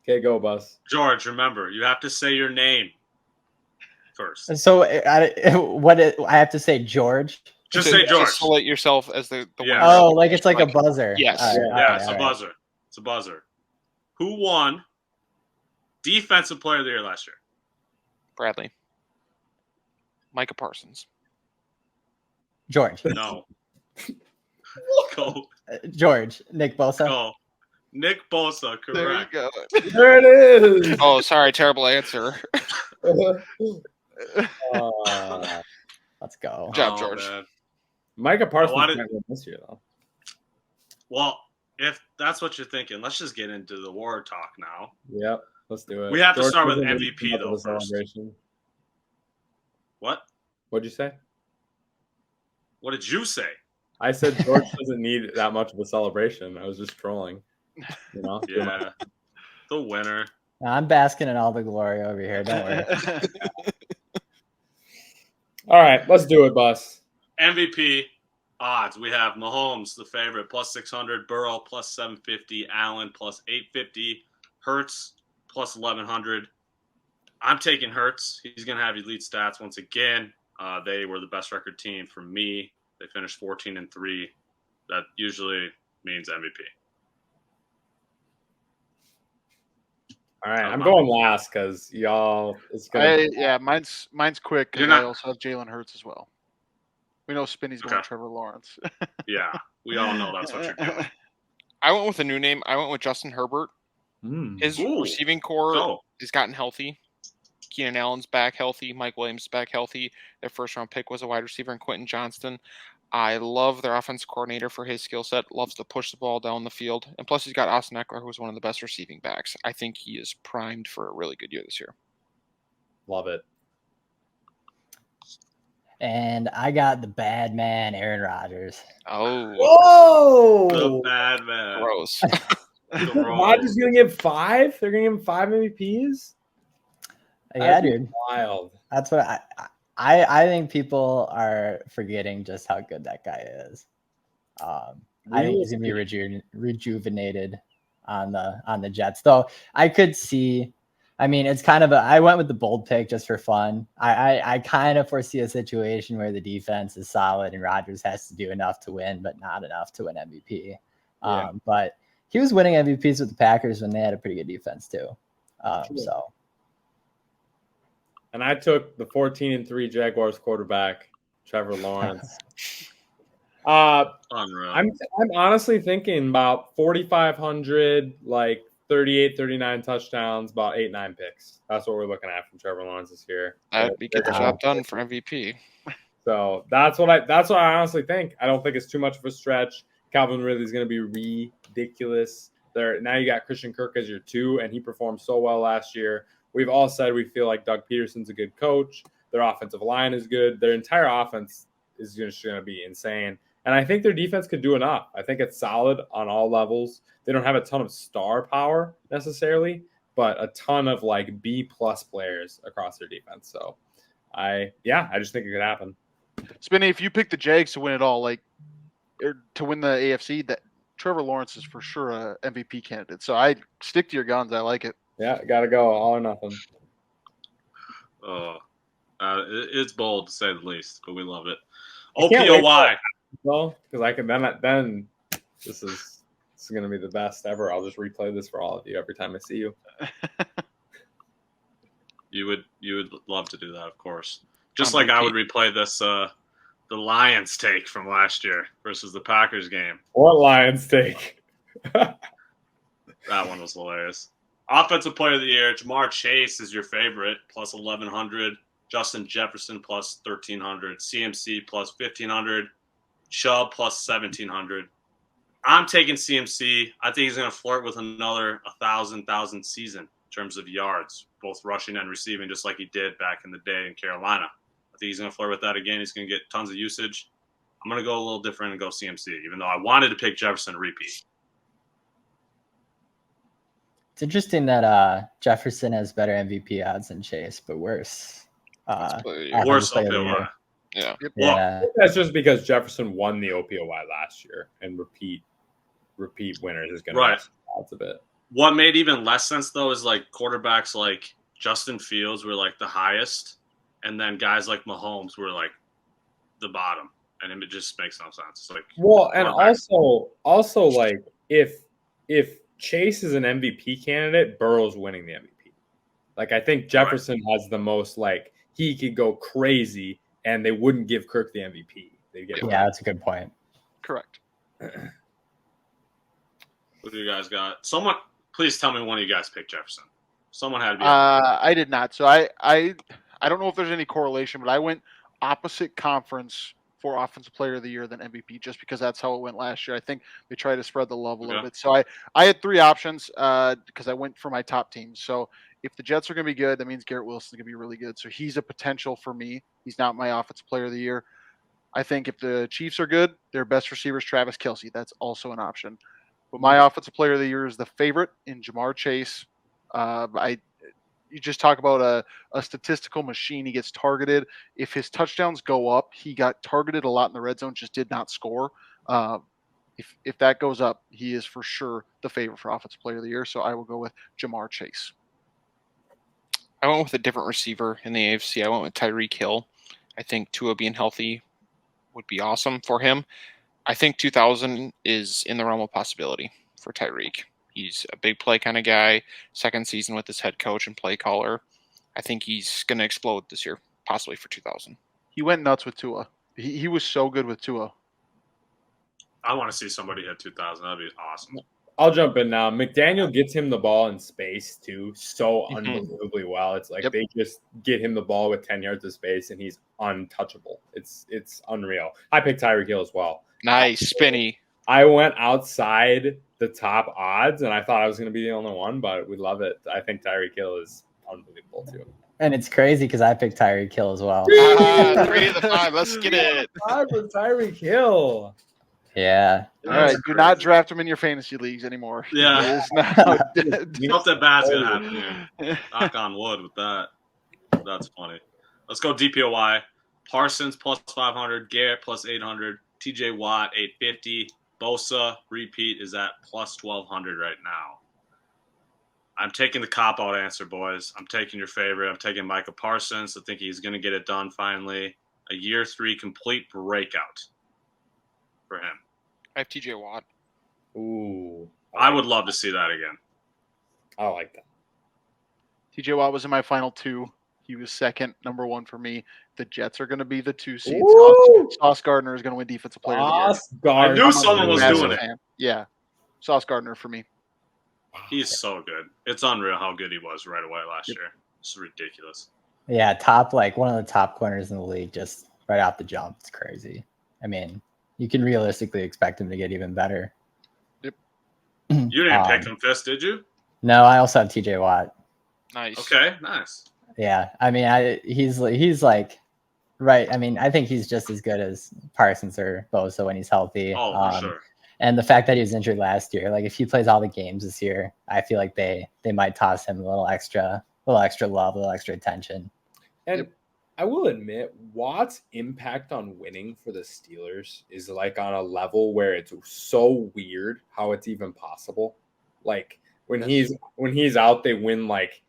D: Okay, go, Bus.
A: George, remember, you have to say your name first.
E: So I have to say George.
A: Just say George.
B: Just select yourself as the
A: Yeah.
B: winner.
E: Oh, like it's like a buzzer.
B: Yes.
E: All right,
A: Yeah,
E: okay,
A: it's a
E: all right.
A: buzzer. It's a buzzer. Who won Defensive Player of the Year last year?
B: Bradley. Micah Parsons.
E: George.
A: No. Go.
E: George. Nick Bosa.
A: Go. Nick Bosa,
B: There you
A: correct.
B: go.
D: There it is.
B: Oh, sorry, terrible answer.
E: Let's go.
B: Good job, George.
A: Man.
D: Micah Parsons
A: wanted-
D: might win this year, though.
A: Well, if that's what you're thinking, let's just get into the award talk now.
D: Yep, let's do it.
A: We have to
D: George
A: start with
D: doesn't
A: MVP,
D: need
A: though,
D: the
A: first.
D: celebration.
A: What?
D: What'd you say?
A: What did you say?
D: I said George doesn't need that much of a celebration. I was just trolling. You know?
A: Yeah. The winner.
E: I'm basking in all the glory over here. Don't worry.
D: All right, let's do it, Bus.
A: MVP odds. We have Mahomes, the favorite, plus 600. Burrow, plus 750. Allen, plus 850. Hurts, plus 1100. I'm taking Hurts. He's going to have elite stats once again. They were the best record team for me. They finished 14-3. That usually means MVP.
D: All right, I'm going last because y'all. It's gonna.
C: Mine's quick because
A: You're not-
C: I also have Jalen Hurts as well. We know Spinny's going
A: Okay.
C: Trevor Lawrence.
A: Yeah, we all know that's what you're doing.
B: I went with a new name. I went with Justin Herbert. His
A: Ooh,
B: receiving core
A: Go.
B: has gotten healthy. Keenan Allen's back healthy. Mike Williams is back healthy. Their first round pick was a wide receiver in Quentin Johnston. I love their offense coordinator for his skill set. Loves to push the ball down the field. And plus, he's got Austin Eckler, who is one of the best receiving backs. I think he is primed for a really good year this year.
D: Love it.
E: And I got the bad man, Aaron Rodgers.
B: Oh,
A: The
D: Whoa!
A: bad man.
B: gross.
A: The roll.
D: Rodgers gonna give 5? They're gonna give him 5 MVPs?
E: Yeah,
D: That'd be
E: dude.
D: Wild.
E: That's what I think people are forgetting just how good that guy is. I think he's gonna be rejuvenated on the Jets. Though I could see, I mean, it's kind of I went with the bold pick just for fun. I kind of foresee a situation where the defense is solid and Rodgers has to do enough to win, but not enough to win MVP.
D: Yeah.
E: But he was winning MVPs with the Packers when they had a pretty good defense too. So.
D: And I took the 14-3 Jaguars quarterback, Trevor Lawrence.
A: Unreal.
D: I'm honestly thinking about 4,500, like 38, 39 touchdowns, about 8-9 picks. That's what we're looking at from Trevor Lawrence this year.
B: That'd be get the job done for MVP.
D: So that's what I honestly think. I don't think it's too much of a stretch. Calvin Ridley's going to be ridiculous. Now you got Christian Kirk as your 2, and he performed so well last year. We've all said we feel like Doug Peterson's a good coach. Their offensive line is good. Their entire offense is just going to be insane. And I think their defense could do enough. I think it's solid on all levels. They don't have a ton of star power necessarily, but a ton of like B+ players across their defense. So I just think it could happen.
C: Spinny, if you pick the Jags to win it all, or to win the AFC, that Trevor Lawrence is for sure a MVP candidate. So I stick to your guns. I like it.
D: Yeah, got to go all or nothing.
A: It's bold to say the least, but we love it.
D: I can't wait
A: OPOY.
D: Well, because I can then this is going to be the best ever. I'll just replay this for all of you every time I see you.
A: You would love to do that, of course. Just like I would replay this the Lions take from last year versus the Packers game.
D: What Lions take?
A: That one was hilarious. Offensive Player of the Year, Jamar Chase is your favorite, plus 1,100. Justin Jefferson, plus 1,300. CMC, plus 1,500. Chubb, plus 1,700. I'm taking CMC. I think he's going to flirt with another 1,000 season in terms of yards, both rushing and receiving, just like he did back in the day in Carolina. I think he's going to flirt with that again. He's going to get tons of usage. I'm going to go a little different and go CMC, even though I wanted to pick Jefferson repeat.
E: It's interesting that Jefferson has better MVP odds than Chase, but worse.
A: Worse OPOY.
B: Yeah.
E: Yeah.
D: That's just because Jefferson won the OPOY last year, and repeat winners is going to
A: Right.
D: odds a bit.
A: What made even less sense, though, is like quarterbacks like Justin Fields were like the highest, and then guys like Mahomes were like the bottom. And it just makes no sense. It's like,
D: well, and also like if Chase is an MVP candidate, Burrow's winning the MVP. Like I think Jefferson has the most, like he could go crazy and they wouldn't give Kirk the MVP.
E: Yeah, that's a good point.
C: Correct.
A: What do you guys got? Someone, please tell me one of you guys picked Jefferson. Someone had to be.
C: I did not. So I don't know if there's any correlation, but I went opposite conference for Offensive Player of the Year than MVP, just because that's how it went last year. I think they tried to spread the love a little bit. So I had three options because I went for my top teams. So if the Jets are going to be good, that means Garrett Wilson's going to be really good. So he's a potential for me. He's not my Offensive Player of the Year. I think if the Chiefs are good, their best receiver is Travis Kelce. That's also an option. But my Offensive Player of the Year is the favorite in Jamar Chase. You just talk about a statistical machine. He gets targeted. If his touchdowns go up, he got targeted a lot in the red zone, just did not score. If that goes up, he is for sure the favorite for Offensive Player of the Year. So I will go with Jamar Chase.
B: I went with a different receiver in the AFC. I went with Tyreek Hill. I think Tua being healthy would be awesome for him. I think 2,000 is in the realm of possibility for Tyreek. He's a big play kind of guy. Second season with his head coach and play caller. I think he's going to explode this year, possibly for 2,000.
C: He went nuts with Tua. He was so good with Tua.
A: I want to see somebody hit 2,000. That'd be awesome.
D: I'll jump in now. McDaniel gets him the ball in space too, so unbelievably well. It's like they just get him the ball with 10 yards of space, and he's untouchable. It's unreal. I picked Tyreek Hill as well.
B: Nice, Spinny.
D: I went outside the top odds, and I thought I was going to be the only one, but we love it. I think Tyreek Hill is unbelievable too.
E: And it's crazy because I picked Tyreek Hill as well.
B: 3 of the 5. Let's get it.
D: 5 with Tyreek Hill.
E: Yeah.
C: All right. Do not draft him in your fantasy leagues anymore.
A: Yeah. Something bad's going to happen here. Knock on wood with that. That's funny. Let's go DPOY. Parsons plus 500. Garrett plus 800. TJ Watt 850. Bosa repeat is at plus 1,200 right now. I'm taking the cop-out answer, boys. I'm taking your favorite. I'm taking Micah Parsons. I think he's going to get it done finally. A year 3 complete breakout for him.
B: I have TJ Watt.
D: Ooh.
A: I would love to see that again.
D: I like that.
C: TJ Watt was in my final 2. He was second, number 1 for me. The Jets are going to be the 2 seeds. Sauce Gardner is going to win Defensive Player of the Year.
A: I knew someone was doing it.
C: Yeah. Sauce Gardner for me.
A: He's so good. It's unreal how good he was right away last year. It's ridiculous.
E: Yeah, one of the top corners in the league just right off the jump. It's crazy. I mean, you can realistically expect him to get even better.
C: Yep.
A: You didn't pick him, Fisk, did you?
E: No, I also have TJ Watt.
B: Nice.
A: Okay, nice.
E: Yeah, I mean, he's like right. I mean, I think he's just as good as Parsons or Bosa when he's healthy.
A: Oh, for sure.
E: And the fact that he was injured last year, like if he plays all the games this year, I feel like they might toss him a little extra love, a little extra attention.
D: And I will admit, Watt's impact on winning for the Steelers is like on a level where it's so weird how it's even possible. Like when he's out, they win like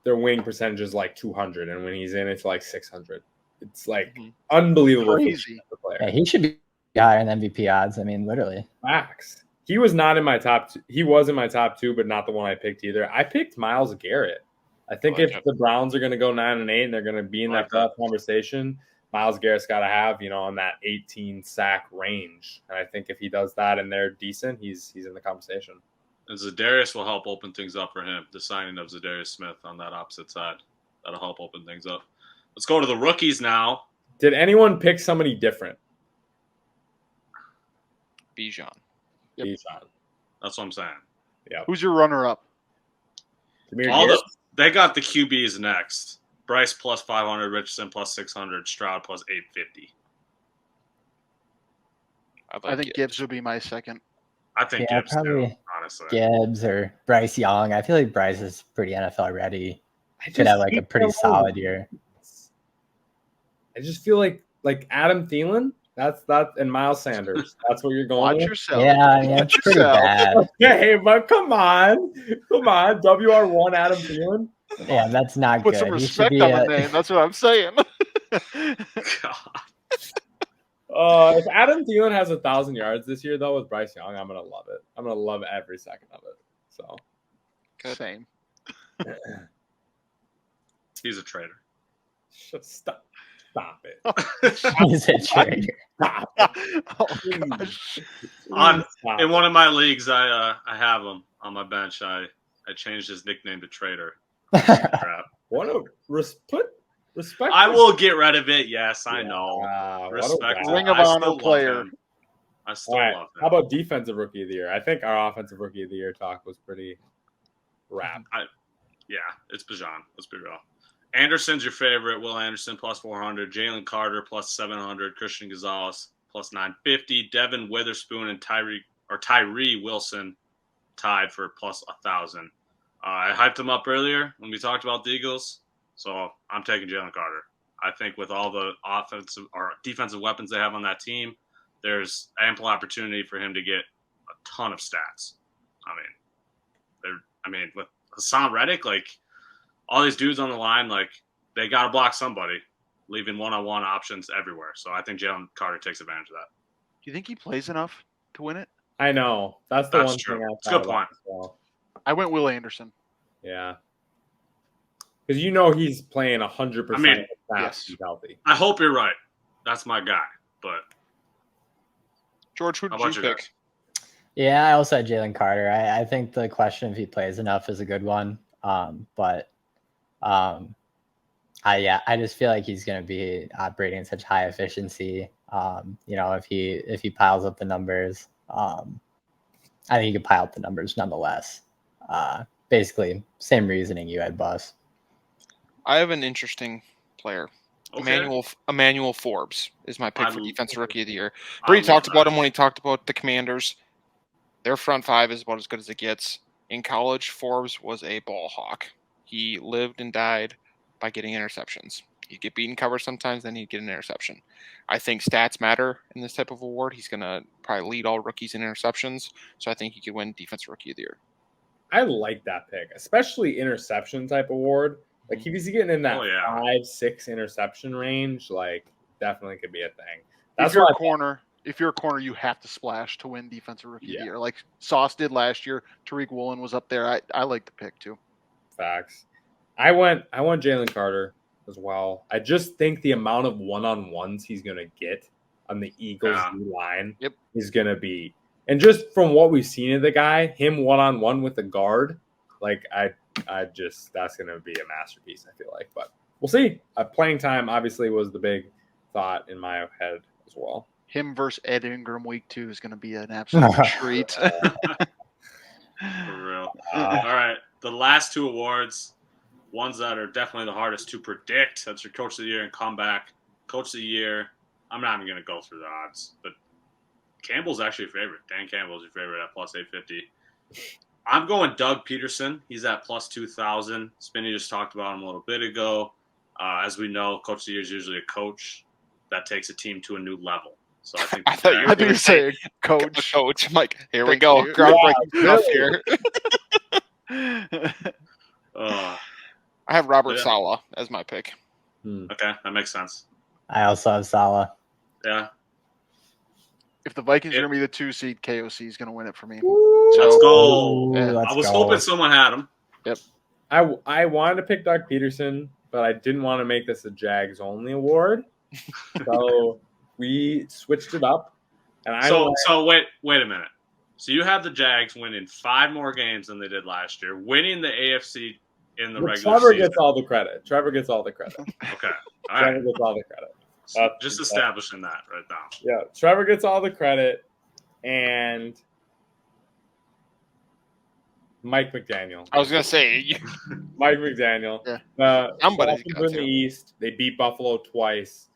D: their winning percentage is like 200, and when he's in, it's like 600. It's like unbelievable.
C: Crazy.
E: Yeah, he should be higher in MVP odds. I mean, literally.
D: Max. He was not in my top 2. He was in my top 2, but not the one I picked either. I picked Myles Garrett. I think if the Browns are going to go 9-8 and they're going to be in that playoff conversation, Myles Garrett's got to have, on that 18 sack range. And I think if he does that and they're decent, he's in the conversation.
A: And Za'Darius will help open things up for him. The signing of Za'Darius Smith on that opposite side. That'll help open things up. Let's go to the rookies now.
D: Did anyone pick somebody different?
B: Bijan.
C: Yep.
D: Bijan.
A: That's what I'm saying.
D: Yeah.
C: Who's your runner-up?
A: They got the QBs next. Bryce plus 500, Richardson plus 600, Stroud plus 850.
C: I think Gibbs would be my second.
A: I think
E: Yeah,
A: Gibbs too,
E: probably
A: honestly.
E: Gibbs or Bryce Young. I feel like Bryce is pretty NFL ready. Could have like a pretty solid year.
D: I just feel like Adam Thielen. That's and Miles Sanders. That's what you're going
C: Watch
D: with?
C: yourself.
E: Yeah, it's pretty bad.
D: Okay, but come on. WR1 Adam Thielen.
E: Yeah, that's not
C: Put
E: good.
C: some
E: He should
C: respect
E: be
C: on the name. That's what I'm saying.
A: God.
D: If Adam Thielen has 1,000 yards this year, though, with Bryce Young, I'm gonna love it. I'm gonna love every second of it. So,
C: Same.
A: He's a traitor.
D: Stop it.
E: He's a traitor.
D: Stop.
C: Oh, gosh.
A: In one of my leagues, I have him on my bench. I changed his nickname to Traitor. Crap.
D: What a respect.
A: I will get rid of it. Yes, I know. Respect.
C: Ring of Honor player.
A: I still
D: All right.
A: love him.
D: How about defensive rookie of the year? I think our offensive rookie of the year talk was pretty rap.
A: Yeah, it's Bijan. Let's be real. Anderson's your favorite. Will Anderson plus 400. Jalen Carter plus 700. Christian Gonzalez plus 950. Devin Witherspoon and Tyree Wilson tied for plus 1,000. I hyped him up earlier when we talked about the Eagles, so I'm taking Jalen Carter. I think with all the offensive or defensive weapons they have on that team, there's ample opportunity for him to get a ton of stats. I mean, with Hassan Reddick, like all these dudes on the line, like they got to block somebody, leaving one-on-one options everywhere. So I think Jalen Carter takes advantage of that.
C: Do you think he plays enough to win it?
D: I know. That's one
A: true.
D: thing.
A: It's a good point.
D: Well.
C: I went Will Anderson.
D: Yeah. Because he's playing 100%.
A: I mean,
C: yes.
D: He's healthy.
A: I hope you're right. That's my guy. But
B: George, who
A: how
B: did
A: about
B: you
A: you
B: pick?
A: guys?
E: Yeah, I also had Jalen Carter. I think the question if he plays enough is a good one. I just feel like he's going to be operating at such high efficiency. If he piles up the numbers, I think he could pile up the numbers nonetheless. Basically, same reasoning you had, Bus.
B: I have an interesting player.
A: Okay.
B: Emmanuel Forbes is my pick for defensive rookie of the year.
A: I
B: Brady
A: love
B: talked about
A: that.
B: him when he talked about the Commanders. Their front five is about as good as it gets. In college, Forbes was a ball hawk. He lived and died by getting interceptions. He'd get beaten cover sometimes, then he'd get an interception. I think stats matter in this type of award. He's going to probably lead all rookies in interceptions, so I think he could win defensive rookie of the year.
D: I like that pick, especially interception type award. Like if he's getting in that 5-6 interception range, like definitely could be a thing.
C: If you're a corner, you have to splash to win defensive rookie of the year. Like Sauce did last year. Tariq Woolen was up there. I like the pick too.
D: Facts. I went Jalen Carter as well. I just think the amount of one-on-ones he's gonna get on the Eagles line is gonna be, and just from what we've seen of the guy, him one-on-one with the guard, like that's gonna be a masterpiece, I feel like. But we'll see. Playing time obviously was the big thought in my head as well.
C: Him versus Ed Ingram week 2 is gonna be an absolute treat.
A: For real. All right. The last two awards, ones that are definitely the hardest to predict. That's your Coach of the Year and Comeback. Coach of the Year, I'm not even going to go through the odds, but Campbell's actually your favorite. Dan Campbell's your favorite at plus 850. I'm going Doug Peterson. He's at plus 2,000. Spinny just talked about him a little bit ago. As we know, Coach of the Year is usually a coach that takes a team to a new level. So I think
B: I thought you were going to say
C: coach.
B: Coach. I'm like, here we go. Groundbreaking stuff here. I have Robert Saleh as my pick.
A: Okay, that makes sense.
E: I also have Saleh.
A: Yeah.
C: If the Vikings are going to be the 2 seed, KOC is going to win it for me.
A: Let's go.
E: Let's
A: I was
E: go.
A: hoping someone had him.
C: Yep.
D: I wanted to pick Doug Peterson, but I didn't want to make this a Jags only award. So we switched it up. And
A: So wait a minute. So you have the Jags winning 5 more games than they did last year, winning the AFC in the regular
D: Trevor
A: season.
D: gets all the credit. Okay.
A: All
D: Trevor
A: right.
D: gets all the credit.
A: Just establishing that right now.
D: Yeah, Trevor gets all the credit, and Mike McDaniel.
B: I was gonna say
D: Mike McDaniel.
C: Yeah.
B: Somebody's
D: Dolphins
B: got
D: win the
B: to.
D: East. They beat Buffalo twice.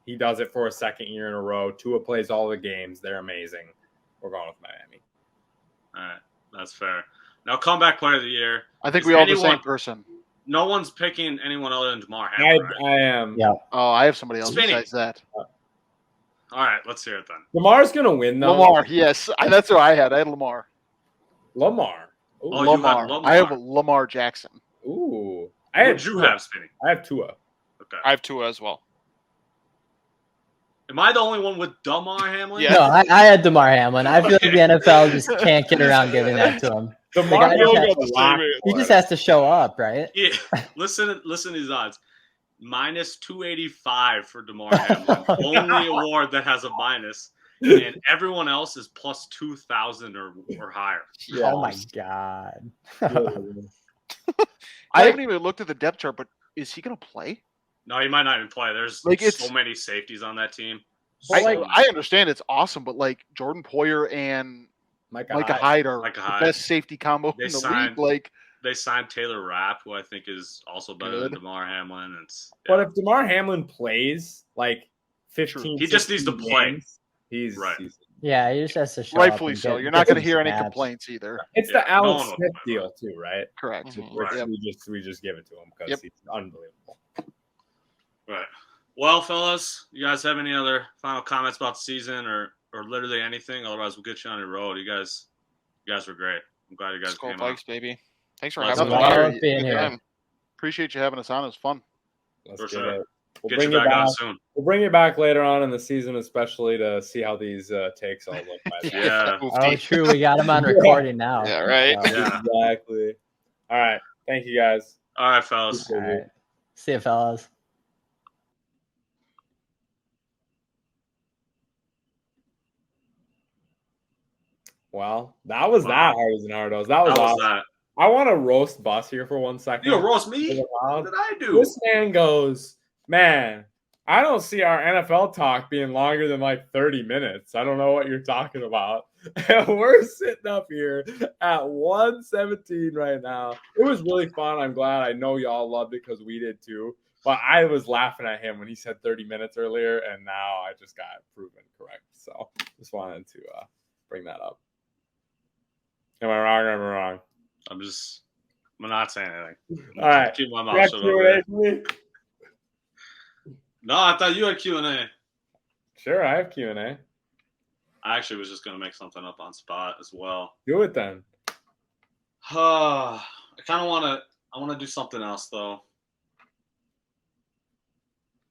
D: He does it for a second year in a row. Tua plays all the games. They're amazing. We're going with Miami.
A: All right, that's fair. Now, comeback player of the year.
C: I think
A: Is
C: we all have the
A: anyone-
C: same person.
A: No one's picking anyone other than Damar Hamlin, right?
D: I am.
E: Yeah.
C: Oh, I have somebody else
A: Spinny.
C: besides that.
A: All right, let's hear it then.
D: Lamar's gonna win though.
C: Lamar, yes. That's what I had. I had Lamar.
D: Lamar. Ooh.
A: Oh, you had Lamar.
C: I have Lamar Jackson.
D: Ooh.
A: What did you have, Spinny?
D: I have Tua.
A: Okay.
B: I have Tua as well.
A: Am I the only one with Damar Hamlin?
B: Yeah.
E: No, I had Damar Hamlin. I feel like the NFL just can't get around giving that to him.
D: Lamar
E: Like, I
D: will
E: just
D: get
E: have-
D: locked
E: He
D: for
E: just
D: it.
E: has to show up, right?
A: Yeah. Listen to these odds. Minus 285 for Damar Hamlin. Only award that has a minus. And everyone else is plus 2,000 or higher.
D: Yeah.
E: Oh my god.
C: I haven't even looked at the depth chart, but is he going to play?
A: No, he might not even play. There's
C: Like,
A: so
C: it's-
A: many safeties on that team.
D: But,
C: I,
D: like,
C: I understand it's awesome, but like Jordan Poyer and
D: Micah
C: Micah
D: Hyde.
C: Hyde are
A: Micah
C: the
A: Hyde.
C: best safety combo
A: They
C: in the
A: signed-
C: league. Like,
A: They signed Taylor Rapp, who I think is also better than
C: Good.
A: Damar Hamlin. It's
D: But if Damar Hamlin plays like 15,
A: He just needs to
D: 16
A: play.
D: games, he's
A: Right.
E: Yeah, he just has to show
C: rightfully
E: up and
C: so.
E: get-
C: You're
E: get
C: not going to
E: some
C: hear any
E: snaps.
C: complaints either.
D: It's
A: Yeah,
D: the Alex
A: no one will
D: Smith
A: play,
D: deal too, right?
C: Correct.
B: Mhm.
D: Which
A: Right.
D: we just give it to him because
C: Yep.
D: he's unbelievable.
A: right. Well, fellas, you guys have any other final comments about the season or literally anything? Otherwise, we'll get you on the road. You guys were great. I'm glad you guys
B: Skull
A: came on.
B: Pikes, baby. Thanks for
A: Let's
B: having
A: go.
B: me.
C: Here.
E: Love being
B: Good
E: here.
B: time.
C: Appreciate you having us on. It was fun.
D: Let's
A: For
D: get
A: sure.
D: it. We'll
A: Get
D: bring
A: you
D: you
A: back on
D: back.
A: soon.
D: We'll bring you back later on in the season, especially to see how these takes all look. By then.
A: Yeah.
E: Oh,
B: Oofty.
E: true. We got him on recording now.
B: Yeah, right.
E: So,
A: Yeah.
D: Exactly. All right. Thank you guys.
A: All right, fellas.
E: all right. See you, fellas.
D: Well, that was
A: Wow.
D: that Hards and Hardos. That was
A: How was
D: awesome.
A: that?
D: I want to roast Bus here for 1 second.
A: You roast me? What did I do?
D: This man goes, man, I don't see our NFL talk being longer than like 30 minutes. I don't know what you're talking about. And we're sitting up here at 1:17 right now. It was really fun. I'm glad. I know y'all loved it because we did too. But I was laughing at him when he said 30 minutes earlier, and now I just got proven correct. So just wanted to bring that up. Am I wrong or am I wrong?
A: I'm not saying anything.
D: All right.
A: Keep my
D: You
A: mouth
D: got
A: shut
D: Q&A
A: over there.
D: for me?
A: No, I thought you had Q&A.
D: Sure, I have Q&A.
A: I actually was just going to make something up on spot as well.
D: Do it then.
A: I kind of want to do something else though.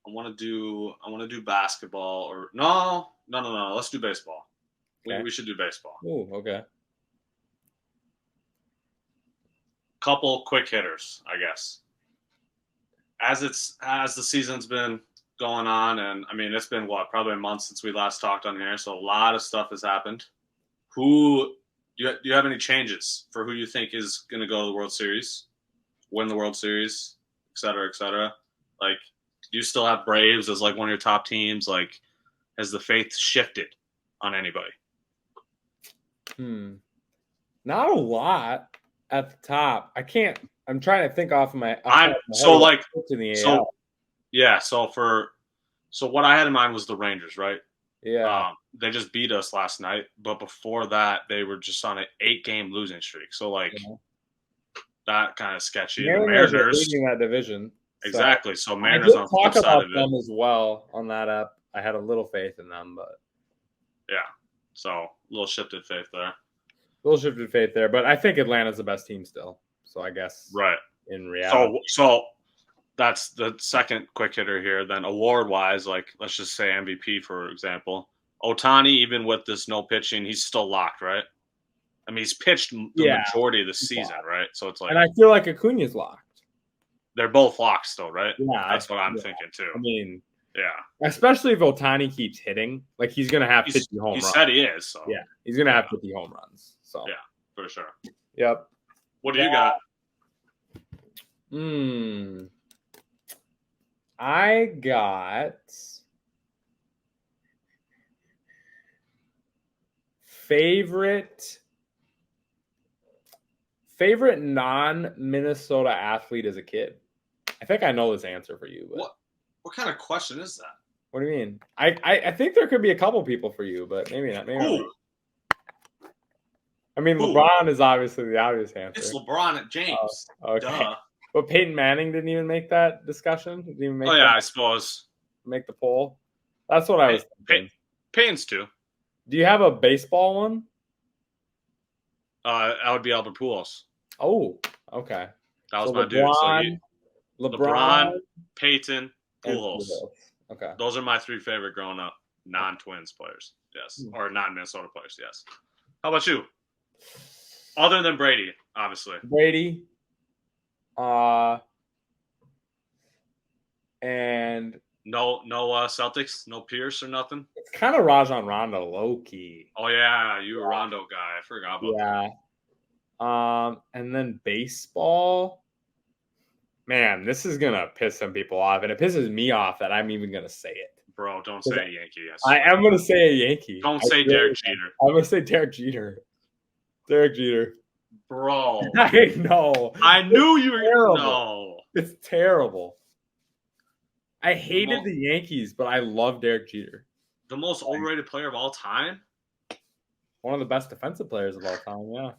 A: I want to do basketball or no. Let's do baseball.
D: Okay.
A: We should do baseball.
D: Ooh, okay.
A: Couple quick hitters, I guess. As the season's been going on, and I mean it's been probably a month since we last talked on here, so a lot of stuff has happened. Do you have any changes for who you think is going to go to the World Series, win the World Series, et cetera, et cetera? Like, do you still have Braves as like one of your top teams? Like, has the faith shifted on anybody?
D: Not a lot at the top. I'm trying to think off of my.
A: To the
D: AL.
A: Yeah. So what I had in mind was the Rangers, right?
D: Yeah.
A: They just beat us last night, but before that, they were just on an 8-game losing streak. So like that kind of sketchy. The
D: Mariners are
A: Mariners,
D: leading that division.
A: exactly. So
D: I
A: Mariners
D: did
A: on the flip
D: talk
A: side
D: about
A: of it.
D: them as well on that app. I had a little faith in them, but
A: Yeah. So a little shifted faith there.
D: a little shifted faith there. But I think Atlanta's the best team still. So I guess
A: Right.
D: in reality.
A: So that's the second quick hitter here. Then award wise, like let's just say MVP for example, Ohtani, even with this no pitching, he's still locked, right? I mean, he's pitched the majority of the season, right? So it's like,
D: and I feel like Acuna's locked.
A: they're both locked still, right?
D: Yeah,
A: That's what I'm thinking too.
D: I mean,
A: Yeah,
D: especially if Ohtani keeps hitting, like he's gonna have 50 home
A: he
D: runs.
A: said he is. So
D: Yeah, he's gonna have 50 home runs. So
A: Yeah. for sure.
D: Yep.
A: What do you got?
D: I got favorite Favorite non-Minnesota athlete as a kid? I think I know this answer for you. But
A: What kind of question is that?
D: what do you mean? I think there could be a couple people for you, but maybe not. Maybe not. I mean,
A: Who?
D: LeBron is obviously the obvious answer.
A: It's LeBron James.
D: Okay.
A: Duh.
D: But Peyton Manning didn't even make that discussion. Didn't even make
A: I suppose.
D: make the poll. That's what I was thinking.
A: Payne's too.
D: Do you have a baseball one?
A: That would be Albert Pujols.
D: Oh, okay.
A: That was
D: So
A: my dude. So
D: LeBron,
A: Peyton,
D: and
A: Pujols.
D: Okay.
A: Those are my three favorite growing up non-Twins players. Yes. Or non-Minnesota players. Yes. How about you? Other than Brady, obviously.
D: Brady. And
A: no Celtics, no Pierce or nothing.
D: It's kind of Rajon Rondo, low key.
A: Oh yeah, you a Rondo guy. I forgot about that.
D: And then baseball. Man, this is gonna piss some people off, and it pisses me off that I'm even gonna say it.
A: Bro, don't say a Yankee. Yes.
D: I am gonna say a Yankee.
A: Don't say Derek Jeter.
D: I'm gonna say Derek Jeter. Derek Jeter.
A: Bro.
D: I know.
A: I knew you were
D: terrible.
A: No.
D: It's terrible. I hated the Yankees, but I love Derek Jeter.
A: The most overrated player of all time?
D: One of the best defensive players of all time, yeah.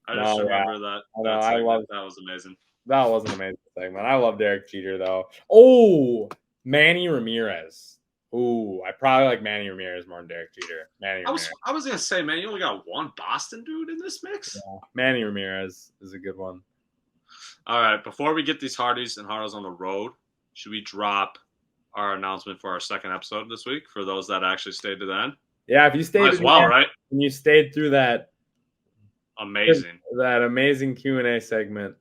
A: I just remember that. That was amazing.
D: That was an amazing segment. I love Derek Jeter, though. Oh, Manny Ramirez. Ooh, I probably like Manny Ramirez more than Derek Jeter.
A: I was going to say, man, you only got one Boston dude in this mix?
D: Yeah. Manny Ramirez is a good one.
A: All right, before we get these Hardies and Hardos on the road, should we drop our announcement for our second episode this week for those that actually stayed to the end?
D: Yeah, if you stayed
A: as well, right?
D: And you stayed through that
A: amazing
D: Q&A segment,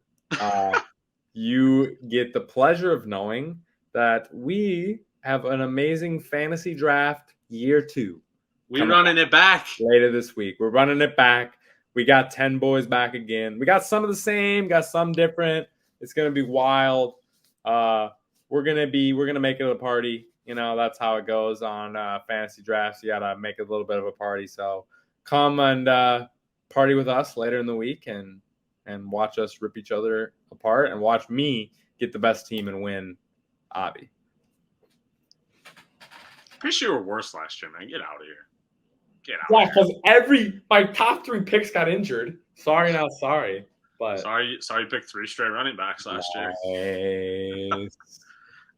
D: you get the pleasure of knowing that we have an amazing fantasy draft year 2.
A: We're running it back
D: later this week. We're running it back. We got 10 boys back again. We got some of the same, got some different. It's gonna be wild. We're gonna make it a party. You know, that's how it goes on fantasy drafts. You gotta make it a little bit of a party. So come and party with us later in the week and watch us rip each other apart and watch me get the best team and win Avi.
A: Pretty sure you were worse last year, man. Get out of here. Get out.
D: Yeah, because my top 3 picks got injured. Sorry, not sorry. But
A: sorry you picked 3 straight running backs last year.
D: Nice.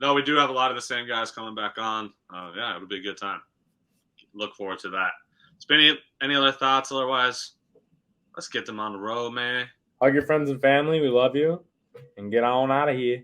A: No, we do have a lot of the same guys coming back on. Yeah, it'll be a good time. Look forward to that. Spinny, any other thoughts? Otherwise, let's get them on the road, man.
D: Hug your friends and family. We love you. And get on out of here.